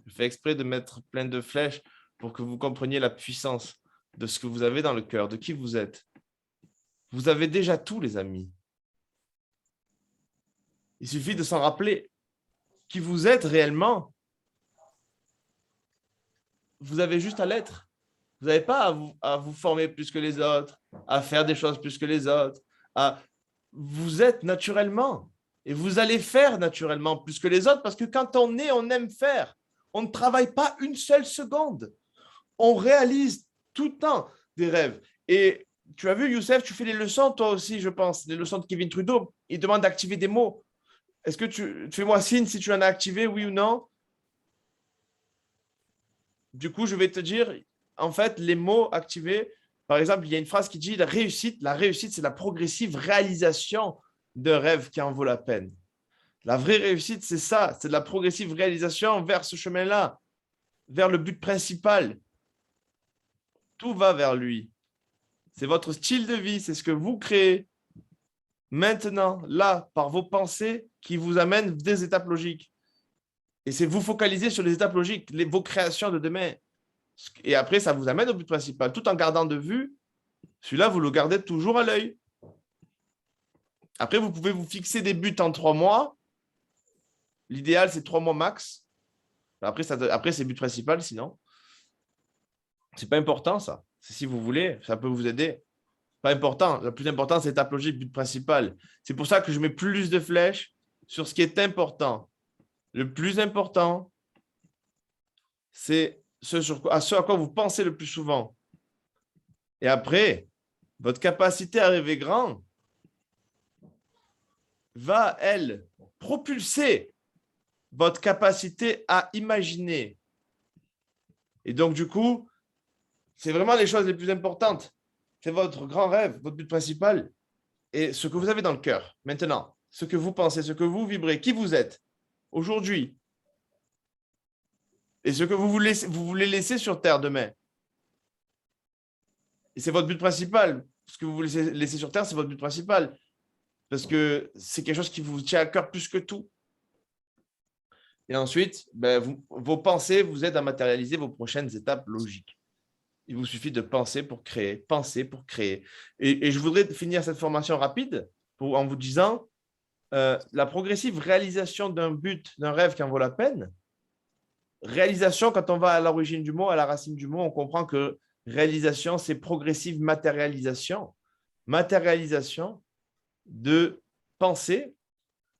Je fais exprès de mettre plein de flèches pour que vous compreniez la puissance de ce que vous avez dans le cœur, de qui vous êtes. Vous avez déjà tout, les amis. Il suffit de s'en rappeler. Qui vous êtes réellement, vous avez juste à l'être. Vous n'avez pas à vous former plus que les autres, à faire des choses plus que les autres. Vous êtes naturellement. Et vous allez faire naturellement plus que les autres parce que quand on est, on aime faire. On ne travaille pas une seule seconde. On réalise tout le temps des rêves. Et tu as vu, Youssef, tu fais les leçons, toi aussi, je pense, les leçons de Kevin Trudeau. Il demande d'activer des mots. Est-ce que tu fais-moi signe si tu en as activé, oui ou non? Du coup, je vais te dire, en fait, les mots activés. Par exemple, il y a une phrase qui dit la réussite, c'est la progressive réalisation d'un rêve qui en vaut la peine. La vraie réussite, c'est ça, c'est de la progressive réalisation vers ce chemin-là, vers le but principal. Tout va vers lui. C'est votre style de vie, c'est ce que vous créez maintenant, là, par vos pensées qui vous amènent des étapes logiques. Et c'est vous focaliser sur les étapes logiques, vos créations de demain. Et après, ça vous amène au but principal, tout en gardant de vue. Celui-là, vous le gardez toujours à l'œil. Après, vous pouvez vous fixer des buts en 3 mois. L'idéal, c'est 3 mois max. Après, c'est le but principal, sinon. Ce n'est pas important, ça. Si vous voulez, ça peut vous aider. Pas important. Le plus important, c'est l'étape logique, but principal. C'est pour ça que je mets plus de flèches sur ce qui est important. Le plus important, c'est ce à quoi vous pensez le plus souvent. Et après, votre capacité à rêver grand va, elle, propulser votre capacité à imaginer. Et donc, du coup, c'est vraiment les choses les plus importantes. C'est votre grand rêve, votre but principal et ce que vous avez dans le cœur. Maintenant, ce que vous pensez, ce que vous vibrez, qui vous êtes aujourd'hui et ce que vous voulez laisser sur Terre demain. Et c'est votre but principal. Ce que vous voulez laisser sur Terre, c'est votre but principal. Parce que c'est quelque chose qui vous tient à cœur plus que tout. Et ensuite, vos pensées vous aident à matérialiser vos prochaines étapes logiques. Il vous suffit de penser pour créer, penser pour créer. Et je voudrais finir cette formation rapide en vous disant la progressive réalisation d'un but, d'un rêve qui en vaut la peine. Réalisation, quand on va à l'origine du mot, à la racine du mot, on comprend que réalisation, c'est progressive matérialisation. Matérialisation de penser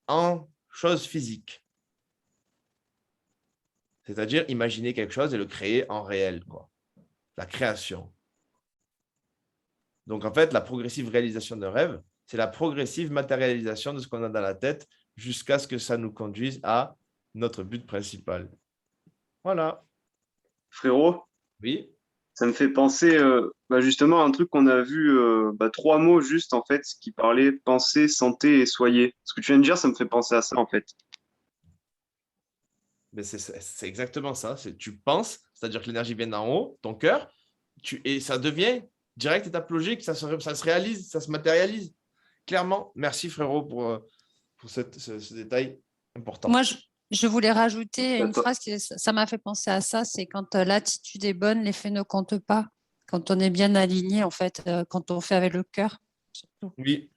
en choses physiques. C'est-à-dire imaginer quelque chose et le créer en réel, quoi. La création. Donc, en fait, la progressive réalisation d'un rêve, c'est la progressive matérialisation de ce qu'on a dans la tête jusqu'à ce que ça nous conduise à notre but principal. Voilà. Frérot, Oui. ça me fait penser justement à un truc qu'on a vu, 3 mots juste en fait, qui parlaient penser, santé et soyez. Ce que tu viens de dire, ça me fait penser à ça en fait. Mais c'est exactement ça. Tu penses, c'est-à-dire que l'énergie vient d'en haut, ton cœur, et ça devient direct étape logique, ça se réalise, ça se matérialise. Clairement, merci frérot pour ce détail important. Moi, je voulais rajouter une D'accord. phrase ça m'a fait penser à ça, c'est quand l'attitude est bonne, les faits ne comptent pas. Quand on est bien aligné, en fait, quand on fait avec le cœur. Surtout. Oui,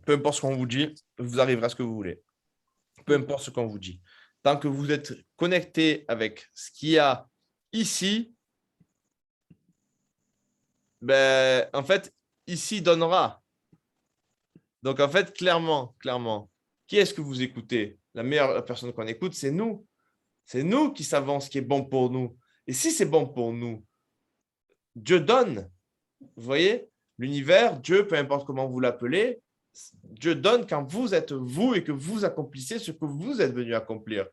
peu importe ce qu'on vous dit, vous arriverez à ce que vous voulez. Peu importe ce qu'on vous dit. Tant que vous êtes connecté avec ce qu'il y a ici, en fait, ici donnera. Donc, en fait, clairement, qui est-ce que vous écoutez? La meilleure personne qu'on écoute, c'est nous. C'est nous qui savons ce qui est bon pour nous. Et si c'est bon pour nous, Dieu donne. Vous voyez, l'univers, Dieu, peu importe comment vous l'appelez, Dieu donne quand vous êtes vous et que vous accomplissez ce que vous êtes venu accomplir.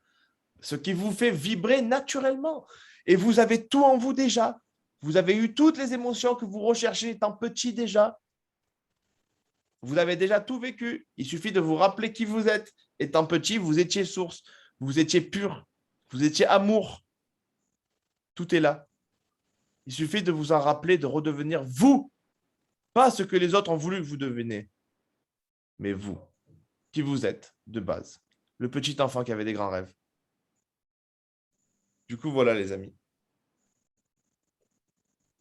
Ce qui vous fait vibrer naturellement. Et vous avez tout en vous déjà. Vous avez eu toutes les émotions que vous recherchez étant petit déjà. Vous avez déjà tout vécu. Il suffit de vous rappeler qui vous êtes. Étant petit, vous étiez source. Vous étiez pur. Vous étiez amour. Tout est là. Il suffit de vous en rappeler, de redevenir vous Pas ce que les autres ont voulu que vous deveniez, mais vous, qui vous êtes de base. Le petit enfant qui avait des grands rêves. Du coup, voilà les amis.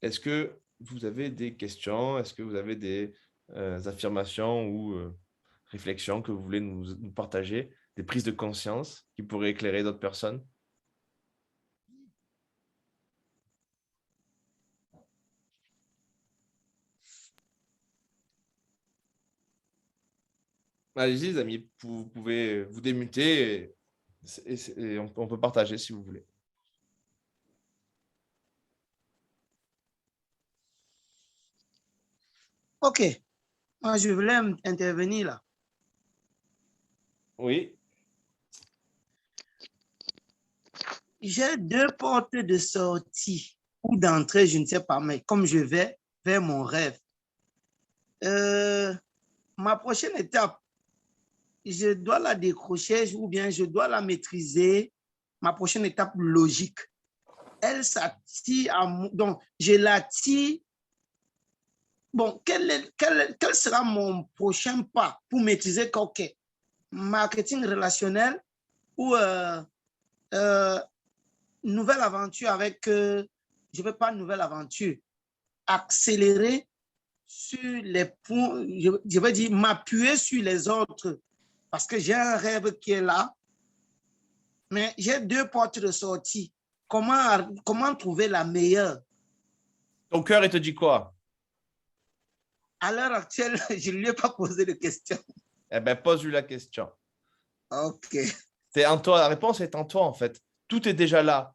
Est-ce que vous avez des questions? Est-ce que vous avez des affirmations ou réflexions que vous voulez nous partager? Des prises de conscience qui pourraient éclairer d'autres personnes? Allez-y les amis, vous pouvez vous démuter et on peut partager si vous voulez. OK. Moi, je voulais intervenir là. Oui. J'ai deux portes de sortie ou d'entrée, je ne sais pas, mais comme je vais vers mon rêve. Ma prochaine étape, je dois la décrocher ou bien je dois la maîtriser. Ma prochaine étape logique, elle s'attire à moi. Donc, je l'attire. Bon, quel sera mon prochain pas pour maîtriser OK? Marketing relationnel ou nouvelle aventure avec, je ne veux pas nouvelle aventure, accélérer sur les points, je veux dire m'appuyer sur les autres parce que j'ai un rêve qui est là, mais j'ai deux portes de sortie. Comment trouver la meilleure? Ton cœur, il te dit quoi? À l'heure actuelle, je ne lui ai pas posé de question. Eh bien, pose-lui la question. OK. C'est en toi, la réponse est en toi, en fait. Tout est déjà là.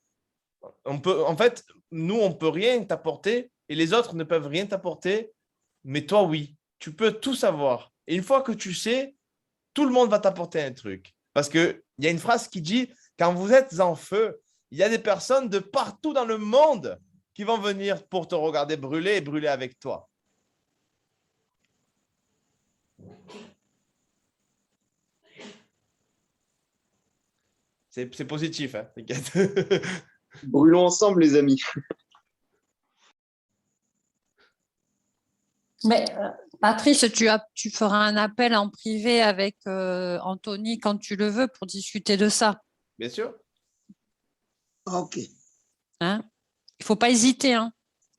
En fait, nous, on ne peut rien t'apporter et les autres ne peuvent rien t'apporter, mais toi, oui. Tu peux tout savoir. Et une fois que tu sais, tout le monde va t'apporter un truc. Parce qu'il y a une phrase qui dit, quand vous êtes en feu, il y a des personnes de partout dans le monde qui vont venir pour te regarder brûler et brûler avec toi. C'est positif, hein, t'inquiète. Brûlons ensemble, les amis. Mais Patrice, tu feras un appel en privé avec Anthony quand tu le veux pour discuter de ça. Bien sûr. OK. Hein? Il ne faut pas hésiter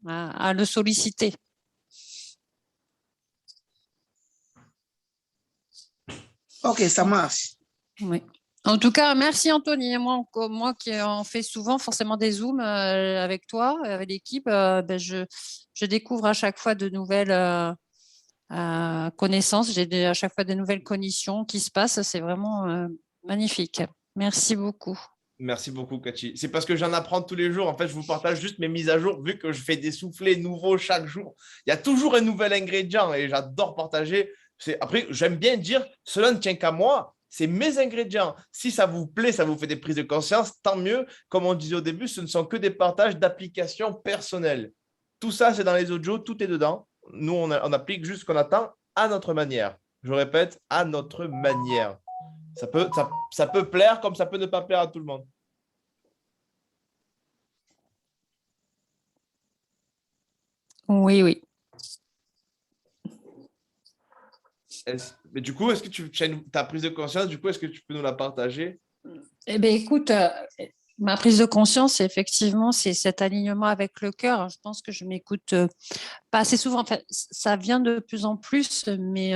à le solliciter. OK, ça marche. Oui. En tout cas, merci Anthony. Moi qui en fais souvent forcément des Zooms avec toi, avec l'équipe, je découvre à chaque fois de nouvelles connaissances. J'ai à chaque fois de nouvelles cognitions qui se passent. C'est vraiment magnifique. Merci beaucoup. Merci beaucoup, Cathy. C'est parce que j'en apprends tous les jours. En fait, je vous partage juste mes mises à jour vu que je fais des soufflets nouveaux chaque jour. Il y a toujours un nouvel ingrédient et j'adore partager. Après, j'aime bien dire, cela ne tient qu'à moi. C'est mes ingrédients. Si ça vous plaît, ça vous fait des prises de conscience, tant mieux. Comme on disait au début, ce ne sont que des partages d'applications personnelles. Tout ça, c'est dans les audios, tout est dedans. Nous, on applique juste ce qu'on attend à notre manière. Je répète, à notre manière. Ça peut plaire comme ça peut ne pas plaire à tout le monde. Oui, oui. Mais du coup, est-ce que tu as prise de conscience? Du coup, est-ce que tu peux nous la partager? Eh bien, écoute, ma prise de conscience, effectivement, c'est cet alignement avec le cœur. Je pense que je m'écoute pas assez souvent. Enfin, ça vient de plus en plus, mais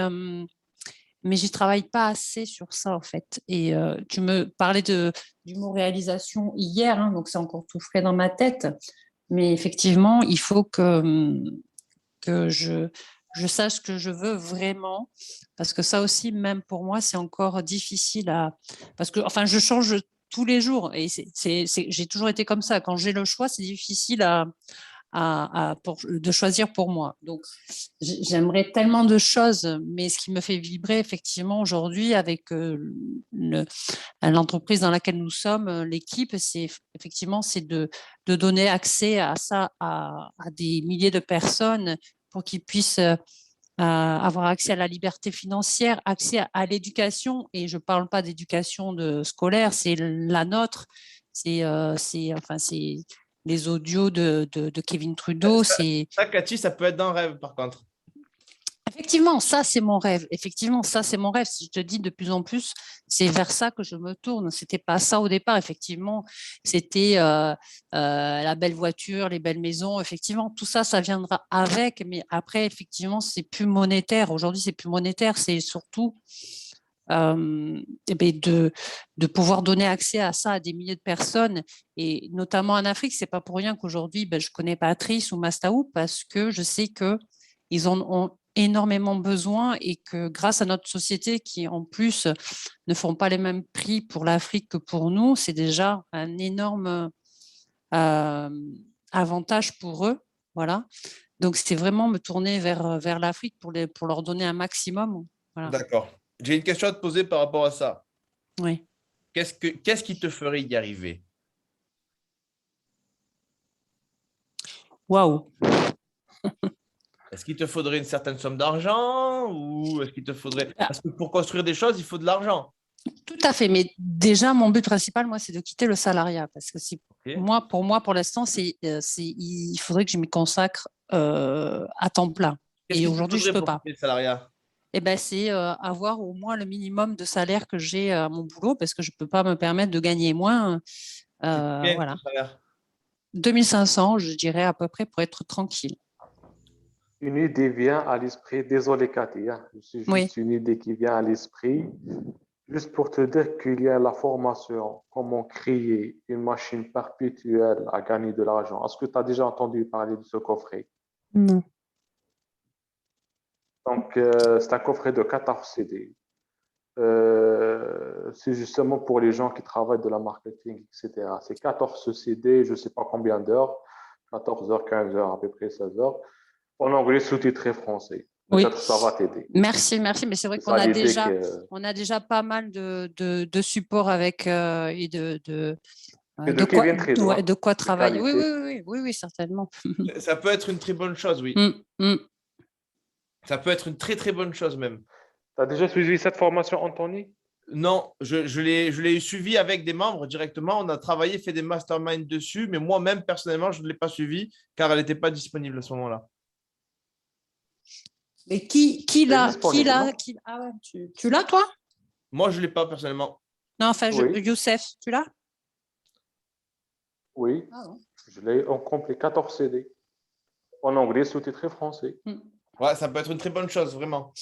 j'y travaille pas assez sur ça, en fait. Et tu me parlais du mot réalisation hier, donc c'est encore tout frais dans ma tête. Mais effectivement, il faut que je sache ce que je veux vraiment, parce que ça aussi, même pour moi, c'est encore difficile parce que, enfin, je change tous les jours et j'ai toujours été comme ça. Quand j'ai le choix, c'est difficile de choisir pour moi. Donc, j'aimerais tellement de choses, mais ce qui me fait vibrer effectivement aujourd'hui avec l'entreprise dans laquelle nous sommes, l'équipe, c'est effectivement de donner accès à ça à des milliers de personnes pour qu'ils puissent avoir accès à la liberté financière, accès à l'éducation. Et je ne parle pas d'éducation scolaire, c'est la nôtre. C'est les audios de Kevin Trudeau. Ça, Cathy, ça peut être dans le rêve, par contre. Effectivement, ça, c'est mon rêve. Effectivement, ça, c'est mon rêve. Si je te dis de plus en plus, c'est vers ça que je me tourne. C'était pas ça au départ. Effectivement, c'était la belle voiture, les belles maisons. Effectivement, tout ça, ça viendra avec. Mais après, effectivement, c'est plus monétaire. Aujourd'hui, c'est plus monétaire. C'est surtout de pouvoir donner accès à ça à des milliers de personnes. Et notamment en Afrique, c'est pas pour rien qu'aujourd'hui, je connais Patrice ou Mastaou parce que je sais que ils en ont énormément besoin et que grâce à notre société qui en plus ne font pas les mêmes prix pour l'Afrique que pour nous, c'est déjà un énorme avantage pour eux. Voilà. Donc c'est vraiment me tourner vers l'Afrique pour leur donner un maximum. Voilà. D'accord. J'ai une question à te poser par rapport à ça. Oui. Qu'est-ce qui te ferait y arriver? Waouh. Est-ce qu'il te faudrait une certaine somme d'argent ou est-ce qu'il te faudrait… Parce que pour construire des choses, il faut de l'argent. Tout à fait. Mais déjà, mon but principal, moi, c'est de quitter le salariat. Parce que Ok. pour l'instant, il faudrait que je m'y consacre à temps plein. Qu'est-ce Et qu'il te aujourd'hui, je ne faudrait peux pour pas. quitter le salariat? C'est avoir au moins le minimum de salaire que j'ai à mon boulot parce que je ne peux pas me permettre de gagner moins. Combien Voilà. ton salaire? 2500, je dirais à peu près pour être tranquille. Une idée vient à l'esprit. Désolé, Cathy, hein. C'est juste Oui. une idée qui vient à l'esprit. Juste pour te dire qu'il y a la formation, comment créer une machine perpétuelle à gagner de l'argent. Est-ce que tu as déjà entendu parler de ce coffret? Non. Donc, c'est un coffret de 14 CD. C'est justement pour les gens qui travaillent de la marketing, etc. C'est 14 CD, je ne sais pas combien d'heures, 14 heures, 15 heures, à peu près 16 heures, en anglais sous-titré français. Oui. Peut-être ça va t'aider. Merci. Mais c'est vrai qu'on a déjà pas mal de supports avec et de quoi travailler. Oui, certainement. Ça peut être une très bonne chose, oui. Ça peut être une très, très bonne chose même. Tu as déjà suivi cette formation, Anthony? Non, je l'ai suivi avec des membres directement. On a travaillé, fait des masterminds dessus, mais moi-même, personnellement, je ne l'ai pas suivi car elle n'était pas disponible à ce moment-là. Mais qui l'a? Ah ouais, tu l'as, toi? Moi, je ne l'ai pas personnellement. Non, enfin, Oui. Youssef, tu l'as? Oui, je l'ai en complet 14 CD. En anglais, sous-titré français. Ouais, ça peut être une très bonne chose, vraiment.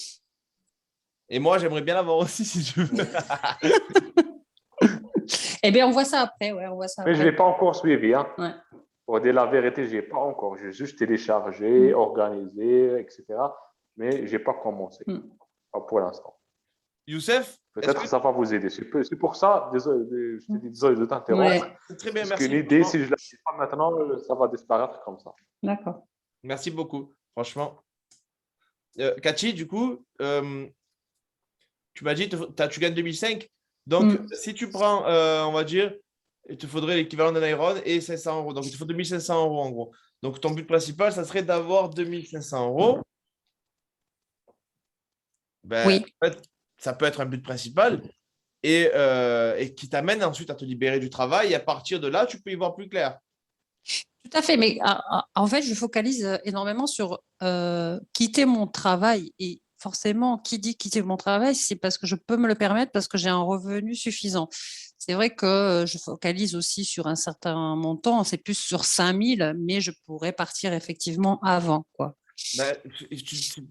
Et moi, j'aimerais bien l'avoir aussi, si tu veux. Eh bien, on voit ça après. Ouais, on voit ça Mais je ne l'ai pas encore suivi. Hein. Ouais. Pour dire la vérité, je n'ai pas encore. J'ai juste téléchargé, organisé, etc. Mais je n'ai pas commencé. Pas pour l'instant. Youssef, peut-être que ça va vous aider. C'est pour ça, désolé, je te dis désolé de t'interrompre. Ouais, c'est très bien, parce merci. Qu'une idée, si je ne la dis pas maintenant, ça va disparaître comme ça. D'accord. Merci beaucoup, franchement. Cathy, du coup, tu m'as dit que tu gagnes 2005. Donc, si tu prends, on va dire, il te faudrait l'équivalent d'un Iron et 500 euros. Donc, il te faut 2500 euros en gros. Donc, ton but principal, ça serait d'avoir 2500 euros. Oui. En fait, ça peut être un but principal et qui t'amène ensuite à te libérer du travail. Et à partir de là, tu peux y voir plus clair. Tout à fait. Mais en fait, je focalise énormément sur quitter mon travail. Et forcément, qui dit quitter mon travail, c'est parce que je peux me le permettre, parce que j'ai un revenu suffisant. C'est vrai que je focalise aussi sur un certain montant. C'est plus sur 5000, mais je pourrais partir effectivement avant, quoi. Il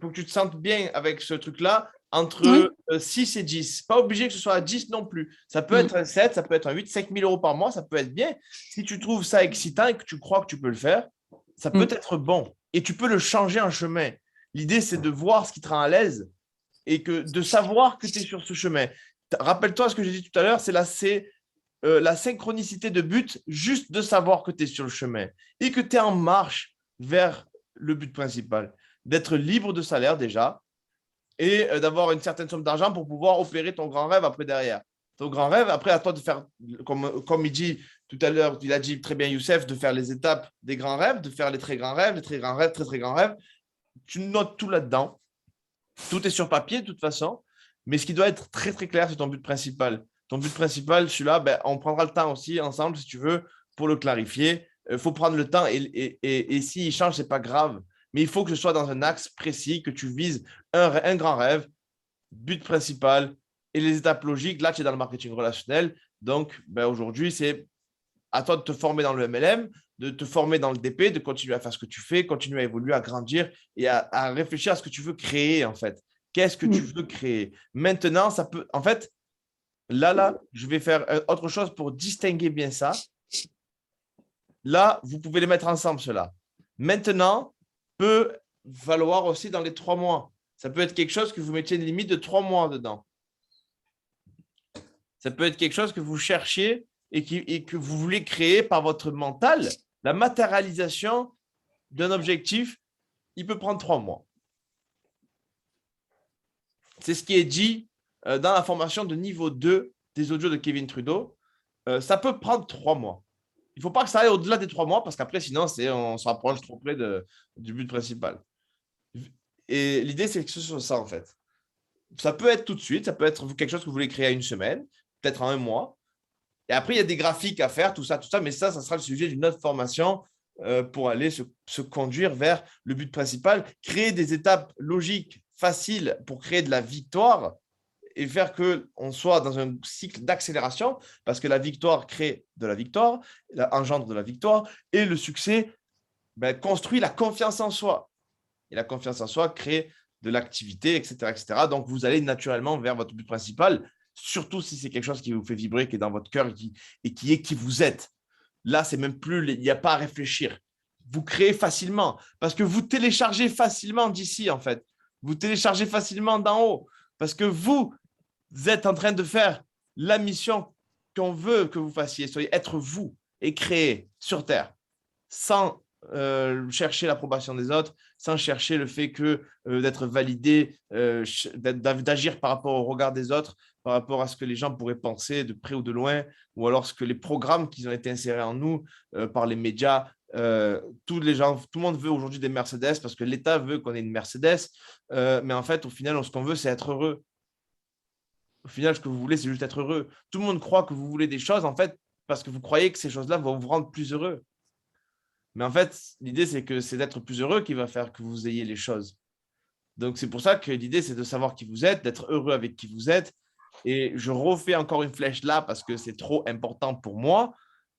faut que tu te sentes bien avec ce truc-là, entre 6 et 10. Pas obligé que ce soit à 10 non plus. Ça peut être un 7, ça peut être un 8, 5 000 euros par mois, ça peut être bien. Si tu trouves ça excitant et que tu crois que tu peux le faire, ça peut être bon. Et tu peux le changer en chemin. L'idée, c'est de voir ce qui te rend à l'aise et de savoir que tu es sur ce chemin. Rappelle-toi ce que j'ai dit tout à l'heure, c'est la synchronicité de but, juste de savoir que tu es sur le chemin et que tu es en marche vers le but principal, d'être libre de salaire déjà et d'avoir une certaine somme d'argent pour pouvoir opérer ton grand rêve après derrière. Ton grand rêve, après, à toi de faire, comme il dit tout à l'heure, il a dit très bien Youssef, de faire les étapes des grands rêves, de faire les très grands rêves, les très grands rêves, très très grands rêves. Tu notes tout là-dedans. Tout est sur papier de toute façon, mais ce qui doit être très très clair, c'est ton but principal. Ton but principal, celui-là, on prendra le temps aussi ensemble, si tu veux, pour le clarifier. Il faut prendre le temps et s'il change, ce n'est pas grave. Mais il faut que ce soit dans un axe précis, que tu vises un grand rêve, but principal et les étapes logiques. Là, tu es dans le marketing relationnel. Donc, aujourd'hui, c'est à toi de te former dans le MLM, de te former dans le DP, de continuer à faire ce que tu fais, continuer à évoluer, à grandir et à réfléchir à ce que tu veux créer, en fait. Qu'est-ce que tu veux créer? Maintenant, ça peut… En fait, là, je vais faire autre chose pour distinguer bien ça. Là, vous pouvez les mettre ensemble, cela. Maintenant, peut valoir aussi dans les 3 mois. Ça peut être quelque chose que vous mettiez une limite de 3 mois dedans. Ça peut être quelque chose que vous cherchiez et que vous voulez créer par votre mental. La matérialisation d'un objectif, il peut prendre 3 mois. C'est ce qui est dit dans la formation de niveau 2 des audios de Kevin Trudeau. Ça peut prendre 3 mois. Il ne faut pas que ça aille au-delà des 3 mois parce qu'après, sinon, on se rapproche trop près du but principal. Et l'idée, c'est que ce soit ça, en fait. Ça peut être tout de suite, ça peut être quelque chose que vous voulez créer à une semaine, peut-être en un mois. Et après, il y a des graphiques à faire, tout ça, mais ça sera le sujet d'une autre formation pour aller se conduire vers le but principal, créer des étapes logiques, faciles pour créer de la victoire et faire qu'on soit dans un cycle d'accélération parce que la victoire crée de la victoire, engendre de la victoire et le succès construit la confiance en soi. Et la confiance en soi crée de l'activité, etc., etc. Donc, vous allez naturellement vers votre but principal, surtout si c'est quelque chose qui vous fait vibrer, qui est dans votre cœur et qui est qui vous êtes. Là, c'est même plus, il n'y a pas à réfléchir. Vous créez facilement parce que vous téléchargez facilement d'ici, en fait. Vous téléchargez facilement d'en haut parce que vous êtes en train de faire la mission qu'on veut que vous fassiez, soyez être vous et créer sur Terre sans chercher l'approbation des autres, sans chercher le fait que d'être validé, d'agir par rapport au regard des autres, par rapport à ce que les gens pourraient penser de près ou de loin, ou alors ce que les programmes qui ont été insérés en nous par les médias. Tout le monde veut aujourd'hui des Mercedes parce que l'État veut qu'on ait une Mercedes, mais en fait, au final, ce qu'on veut, c'est être heureux. Au final, ce que vous voulez, c'est juste être heureux. Tout le monde croit que vous voulez des choses, en fait, parce que vous croyez que ces choses-là vont vous rendre plus heureux. Mais en fait, l'idée, c'est que c'est d'être plus heureux qui va faire que vous ayez les choses. Donc, c'est pour ça que l'idée, c'est de savoir qui vous êtes, d'être heureux avec qui vous êtes. Et je refais encore une flèche là parce que c'est trop important pour moi.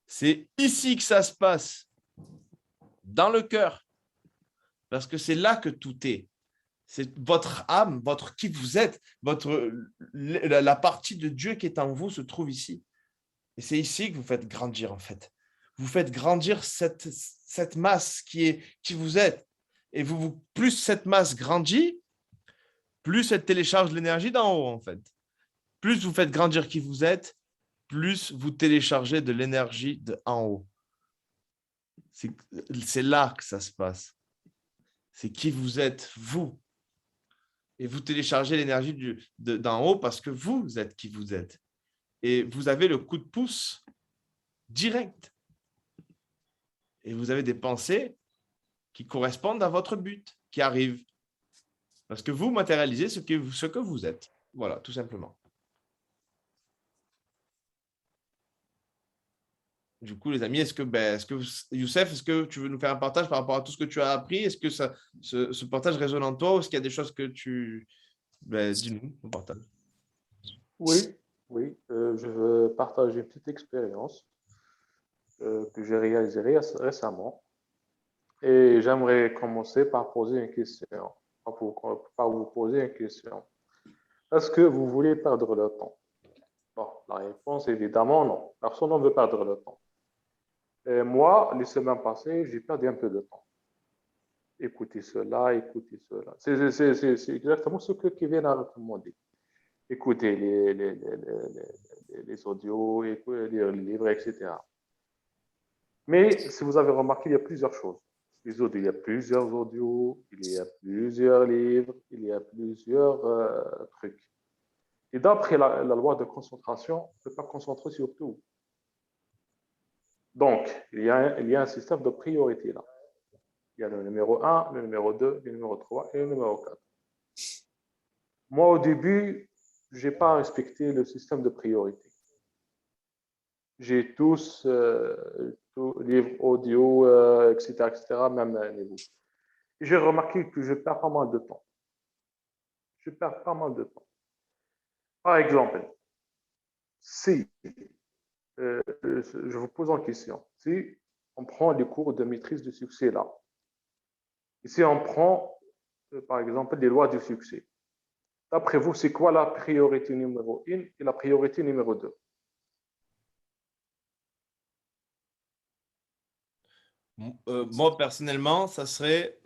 C'est ici que ça se passe, dans le cœur. Parce que c'est là que tout est. C'est votre âme, votre qui vous êtes, la partie de Dieu qui est en vous se trouve ici. Et c'est ici que vous faites grandir, en fait. Vous faites grandir cette masse qui vous êtes. Et plus cette masse grandit, plus elle télécharge l'énergie d'en haut, en fait. Plus vous faites grandir qui vous êtes, plus vous téléchargez de l'énergie d'en haut. C'est là que ça se passe. C'est qui vous êtes, vous. Et vous téléchargez l'énergie d'en haut parce que vous êtes qui vous êtes. Et vous avez le coup de pouce direct. Et vous avez des pensées qui correspondent à votre but, qui arrivent. Parce que vous matérialisez ce que vous êtes. Voilà, tout simplement. Du coup, les amis, Youssef, est-ce que tu veux nous faire un partage par rapport à tout ce que tu as appris? Est-ce que ce partage résonne en toi ou est-ce qu'il y a des choses que tu… dis-nous, on partage. Oui, je veux partager une petite expérience que j'ai réalisée récemment. Et j'aimerais commencer par poser une question, par vous poser une question. Est-ce que vous voulez perdre le temps? Bon, la réponse, évidemment, non. Personne ne veut perdre le temps. Et moi, les semaines passées, j'ai perdu un peu de temps. Écoutez cela, écoutez cela. C'est exactement ce que Kevin a recommandé. Écoutez les audios, lire les livres, etc. Mais si vous avez remarqué, il y a plusieurs choses. Les audios, il y a plusieurs audios, il y a plusieurs livres, il y a plusieurs trucs. Et d'après la loi de concentration, on ne peut pas concentrer sur tout. Donc, il y a un système de priorité là. Il y a le numéro 1, le numéro 2, le numéro 3 et le numéro 4. Moi, au début, je n'ai pas respecté le système de priorité. J'ai tous livres audio, etc., même les books. J'ai remarqué que je perds pas mal de temps. Je perds pas mal de temps. Par exemple, si je vous pose en question, si on prend les cours de maîtrise du succès là, et si on prend par exemple les lois du succès, d'après vous, c'est quoi la priorité numéro 1 et la priorité numéro 2? Moi, personnellement, ça serait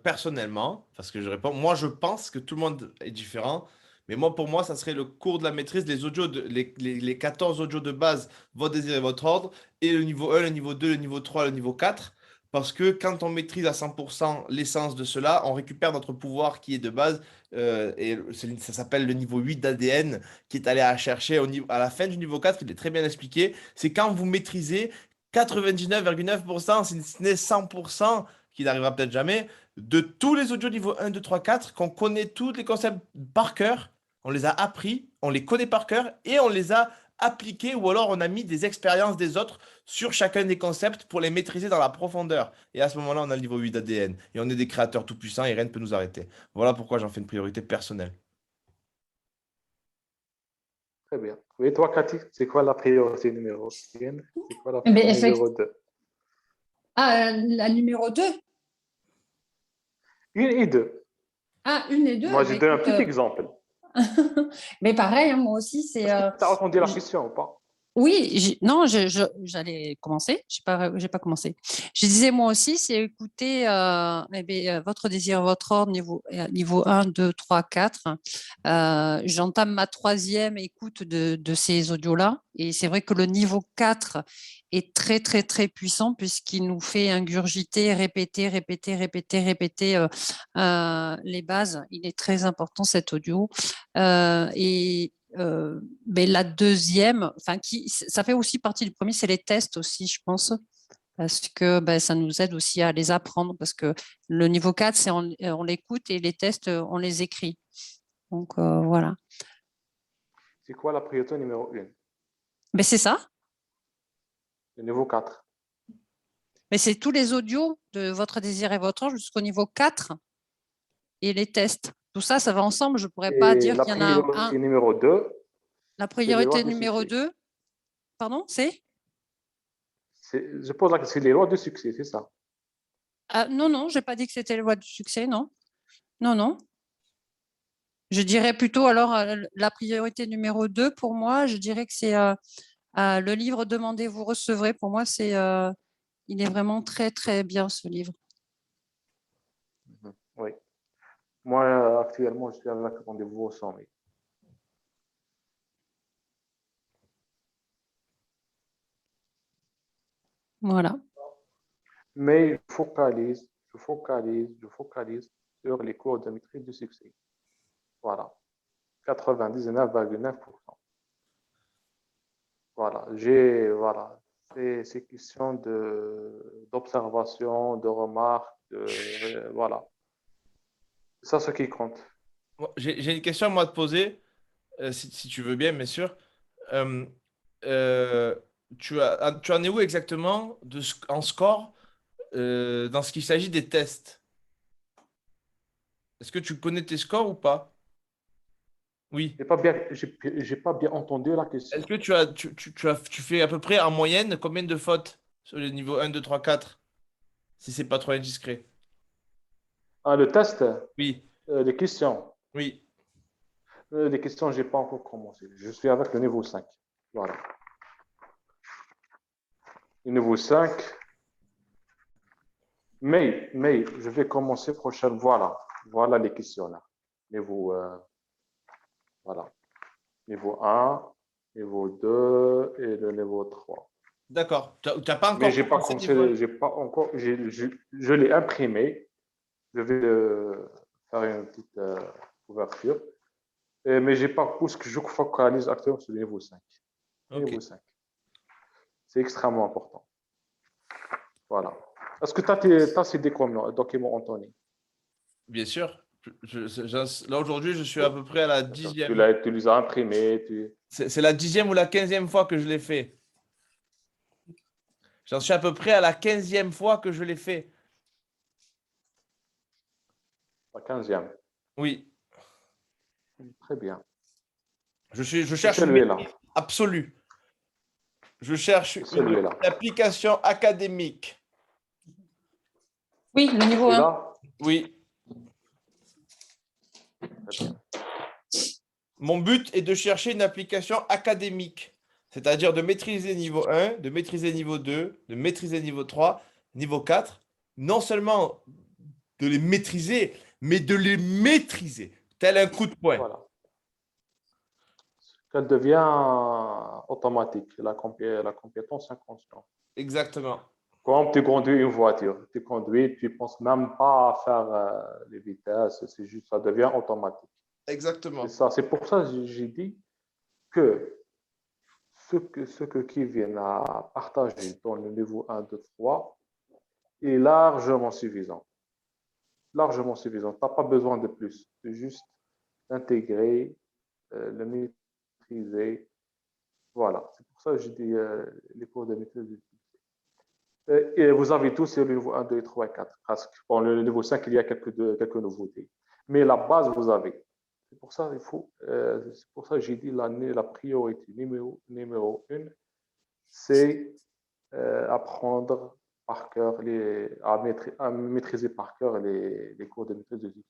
personnellement, parce que je réponds, moi, je pense que tout le monde est différent, mais moi, pour moi, ça serait le cours de la maîtrise, les 14 audios de base, votre désir et votre ordre, et le niveau 1, le niveau 2, le niveau 3, le niveau 4, parce que quand on maîtrise à 100% l'essence de cela, on récupère notre pouvoir qui est de base, ça s'appelle le niveau 8 d'ADN, qui est allé à chercher à la fin du niveau 4, il est très bien expliqué, c'est quand vous maîtrisez 99,9%, si ce n'est 100%, qui n'arrivera peut-être jamais, de tous les audios niveau 1, 2, 3, 4, qu'on connaît tous les concepts par cœur, on les a appris, on les connaît par cœur et on les a appliqués ou alors on a mis des expériences des autres sur chacun des concepts pour les maîtriser dans la profondeur. Et à ce moment-là, on a le niveau 8 d'ADN et on est des créateurs tout-puissants et rien ne peut nous arrêter. Voilà pourquoi j'en fais une priorité personnelle. Très bien. Et toi, Cathy, c'est quoi la priorité numéro 1? C'est quoi la Mais priorité numéro 2? la numéro 2. Une et deux. Ah, une et deux. Moi, bah, je donne un écoute, petit exemple. mais pareil, hein, moi aussi, c'est. Tu as entendu la j- question ou pas? Oui, non, j'allais commencer. J'ai pas commencé. Je disais moi aussi, c'est écouter eh bien, votre désir, votre ordre, niveau 1, 2, 3, 4. J'entame ma troisième écoute de ces audios-là. Et c'est vrai que le niveau 4 est très, très, très puissant puisqu'il nous fait ingurgiter, répéter, répéter, répéter, répéter les bases. Il est très important cet audio. Mais la deuxième, enfin, ça fait aussi partie du premier, c'est les tests aussi, je pense, parce que ben, ça nous aide aussi à les apprendre, parce que le niveau 4, c'est on l'écoute et les tests, on les écrit. Donc voilà. C'est quoi la priorité numéro 1? Mais c'est ça. Le niveau 4. Mais c'est tous les audios de votre désir et votre ange jusqu'au niveau 4 et les tests. Tout ça, ça va ensemble. Je ne pourrais pas Et dire la qu'il y en a un. priorité numéro 2, La c'est les lois priorité du numéro succès. 2, pardon, c'est Je pose la question, c'est les lois du succès, c'est ça? Non, non, je n'ai pas dit que c'était la loi du succès, non. Non, non. Je dirais plutôt, alors, la priorité numéro 2, pour moi, je dirais que c'est le livre Demandez, vous recevrez. Pour moi, il est vraiment très, très bien, ce livre. Oui. Moi, actuellement, je suis avec rendez-vous au sommet. Voilà. Mais je focalise sur les cours de maîtrise du succès. Voilà. 99,9%. Voilà. Voilà. C'est question d'observation, de remarques, voilà. C'est ça ce qui compte. Bon, j'ai une question à moi à te poser, si tu veux bien, bien sûr. Euh, euh, tu en es où exactement en score dans ce qu'il s'agit des tests? Est-ce que tu connais tes scores ou pas? Oui. J'ai pas bien entendu la Est-ce question. que tu fais à peu près en moyenne combien de fautes sur les niveaux 1, 2, 3, 4, si c'est pas trop indiscret? Ah, le test, Oui, les questions. oui. Les questions, je n'ai pas encore commencé. Je suis avec le niveau 5. Voilà. Le niveau 5. Mais je vais commencer prochainement. Voilà les questions là. Voilà. Niveau 1, niveau 2 et le niveau 3. D'accord. Tu n'as pas Mais encore j'ai pas commencé les vols. commencé, j'ai pas encore, je l'ai imprimé. Je vais faire une petite couverture. Mais j'ai pas, parce que je focalise actuellement sur le niveau 5. Ok. Niveau 5. C'est extrêmement important. Voilà. Est-ce que tu as ces documents, Anthony? Bien sûr. Là, aujourd'hui, je suis à peu près à la Tu 10e. les as imprimés. C'est la 10e ou la 15e fois que je l'ai fait. J'en suis à peu près à la 15e fois que je l'ai fait. La 15e. Oui. Très bien. Je cherche une Celui-là. maîtrise absolue. Je cherche une Celui-là. application académique. Oui, le niveau 1. Celui-là. Oui. Très bien. Mon but est de chercher une application académique, c'est-à-dire de maîtriser niveau 1, de maîtriser niveau 2, de maîtriser niveau 3, niveau 4. Non seulement de les maîtriser, mais de les maîtriser, tel un coup de poing. Voilà. Qu'elle devient automatique, la compétence inconsciente. Exactement. Comme tu conduis une voiture, tu conduis, tu ne penses même pas à faire les vitesses, c'est juste, ça devient automatique. Exactement. C'est pour ça que j'ai dit que ce que Kevin a partagé dans le niveau 1, 2, 3 est largement suffisant. Largement suffisant. Tu n'as pas besoin de plus. C'est juste l'intégrer, le maîtriser. Voilà. C'est pour ça que j'ai dit les cours de maîtrise. Et vous avez tous sur le niveau 1, 2, 3 et 4. Presque. Bon, le niveau 5, il y a quelques nouveautés. Mais la base, vous avez. C'est pour ça que j'ai dit la priorité numéro 1, c'est apprendre par cœur, à maîtriser par cœur les cours de maîtrise de vie.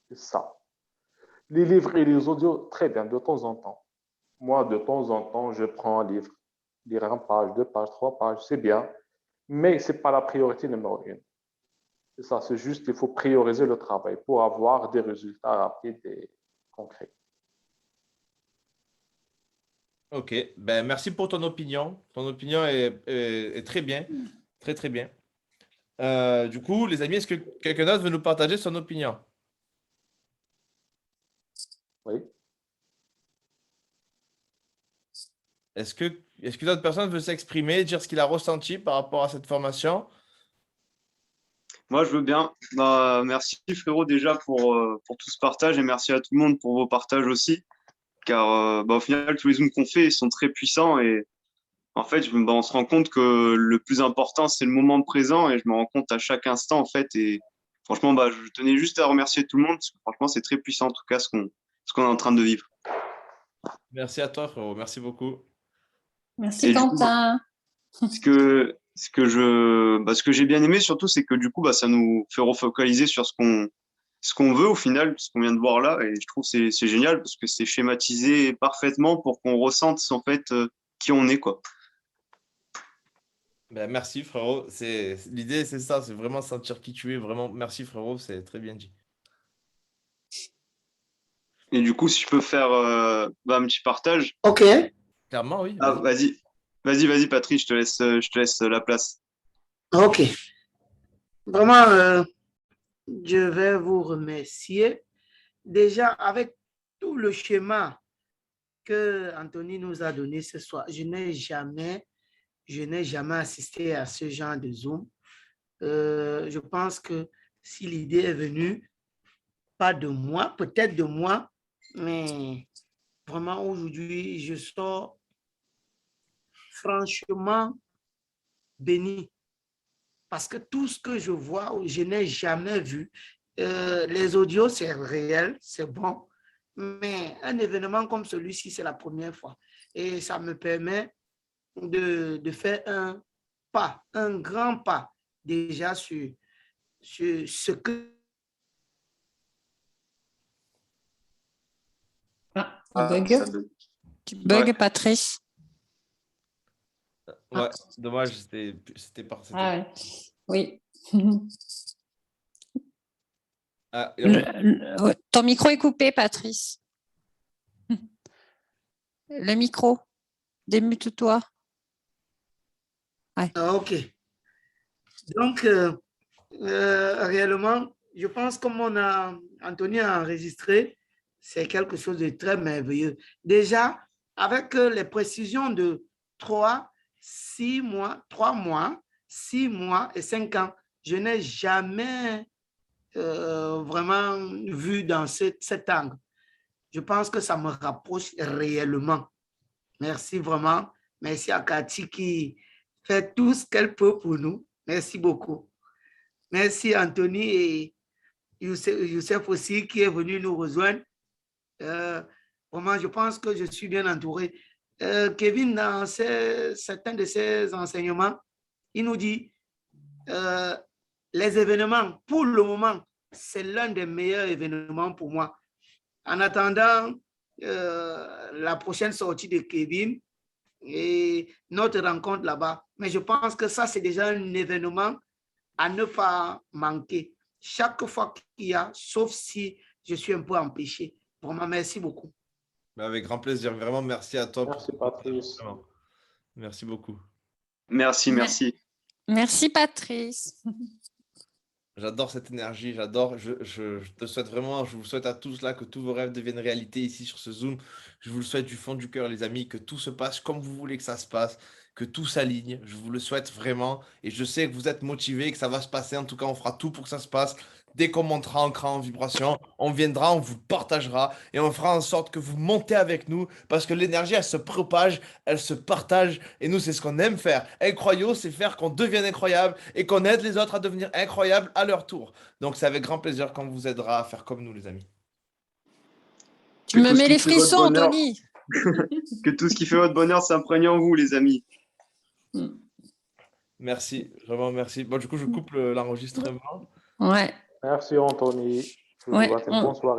C'est ça. Les livres et les audios, très bien, de temps en temps. Moi, de temps en temps, je prends un livre, lire une page, 2 pages, 3 pages, c'est bien, mais ce n'est pas la priorité numéro 1. C'est ça, c'est juste qu'il faut prioriser le travail pour avoir des résultats rapides et concrets. Ok, ben, merci pour ton opinion. Ton opinion est très bien, très très bien. Du coup, les amis, est-ce que quelqu'un d'autre veut nous partager son opinion? Oui. Est-ce que d'autres personnes veulent s'exprimer, dire ce qu'il a ressenti par rapport à cette formation? Moi, je veux bien. Bah, merci frérot déjà pour tout ce partage et merci à tout le monde pour vos partages aussi. Car bah, au final, tous les zooms qu'on fait ils sont très puissants et en fait, bah, on se rend compte que le plus important, c'est le moment présent et je me rends compte à chaque instant en fait. Et franchement, bah, je tenais juste à remercier tout le monde parce que franchement, c'est très puissant en tout cas ce qu'on est en train de vivre. Merci à toi, frérot. Merci beaucoup. Merci Et du coup, Quentin. ce que j'ai bien aimé surtout, c'est que du coup, bah, ça nous fait refocaliser sur ce qu'on veut au final, ce qu'on vient de voir là. Et je trouve que c'est génial parce que c'est schématisé parfaitement pour qu'on ressente en fait qui on est, quoi. Ben, merci, frérot. L'idée, c'est ça, c'est vraiment sentir qui tu es. Vraiment, merci, frérot. C'est très bien dit. Et du coup, si je peux faire bah, un petit partage. OK. Clairement, oui. Ah, Vas-y. vas-y, Patrice, je te laisse la place. OK. Vraiment, je vais vous remercier. Déjà, avec tout le schéma que Anthony nous a donné ce soir, je n'ai jamais assisté à ce genre de Zoom. Je pense que si l'idée est venue, pas de moi, peut-être de moi, mais vraiment aujourd'hui, je sors franchement béni parce que tout ce que je vois, je n'ai jamais vu. Les audios, c'est réel, c'est bon, mais un événement comme celui-ci, c'est la première fois. Et ça me permet de faire un grand pas déjà sur ce que... Ah, Ah, bug. Tu bugs, ouais. Patrice. Ouais, dommage, c'était pas. Ah ouais. Oui. Ah, Ouais, ton micro est coupé, Patrice. Le micro. Démute-toi. Ouais. OK. Donc, réellement, je pense comme Anthony a enregistré, c'est quelque chose de très merveilleux. Déjà, avec les précisions de 3 mois, 6 mois et 5 ans, je n'ai jamais vraiment vu dans cet angle. Je pense que ça me rapproche réellement. Merci vraiment. Merci à Cathy qui fait tout ce qu'elle peut pour nous. Merci beaucoup. Merci Anthony et Youssef aussi qui est venu nous rejoindre. Vraiment, je pense que je suis bien entouré. Kevin, dans certains de ses enseignements, il nous dit les événements, pour le moment, c'est l'un des meilleurs événements pour moi. En attendant la prochaine sortie de Kevin et notre rencontre là-bas. Mais je pense que ça, c'est déjà un événement à ne pas manquer. Chaque fois qu'il y a, sauf si je suis un peu empêché. Vraiment, merci beaucoup. Avec grand plaisir. Vraiment, merci à toi. Merci, Patrice. Merci beaucoup. Merci. Merci, Patrice. J'adore cette énergie, j'adore. Je te souhaite vraiment, je vous souhaite à tous là que tous vos rêves deviennent réalité ici sur ce Zoom. Je vous le souhaite du fond du cœur, les amis, que tout se passe comme vous voulez que ça se passe, que tout s'aligne. Je vous le souhaite vraiment. Et je sais que vous êtes motivés, que ça va se passer. En tout cas, on fera tout pour que ça se passe. Dès qu'on montera en cran, en vibration, on viendra, on vous partagera et on fera en sorte que vous montez avec nous parce que l'énergie, elle se propage, elle se partage et nous, c'est ce qu'on aime faire. Incroyaux, c'est faire qu'on devienne incroyable et qu'on aide les autres à devenir incroyables à leur tour. Donc, c'est avec grand plaisir qu'on vous aidera à faire comme nous, les amis. Tu me mets les frissons, Anthony. Que tout ce qui fait votre bonheur s'imprègne en vous, les amis. Merci, vraiment merci. Bon, du coup, je coupe l'enregistrement. Ouais. Merci, Anthony. Je vous Ouais, souhaite une bonne soirée.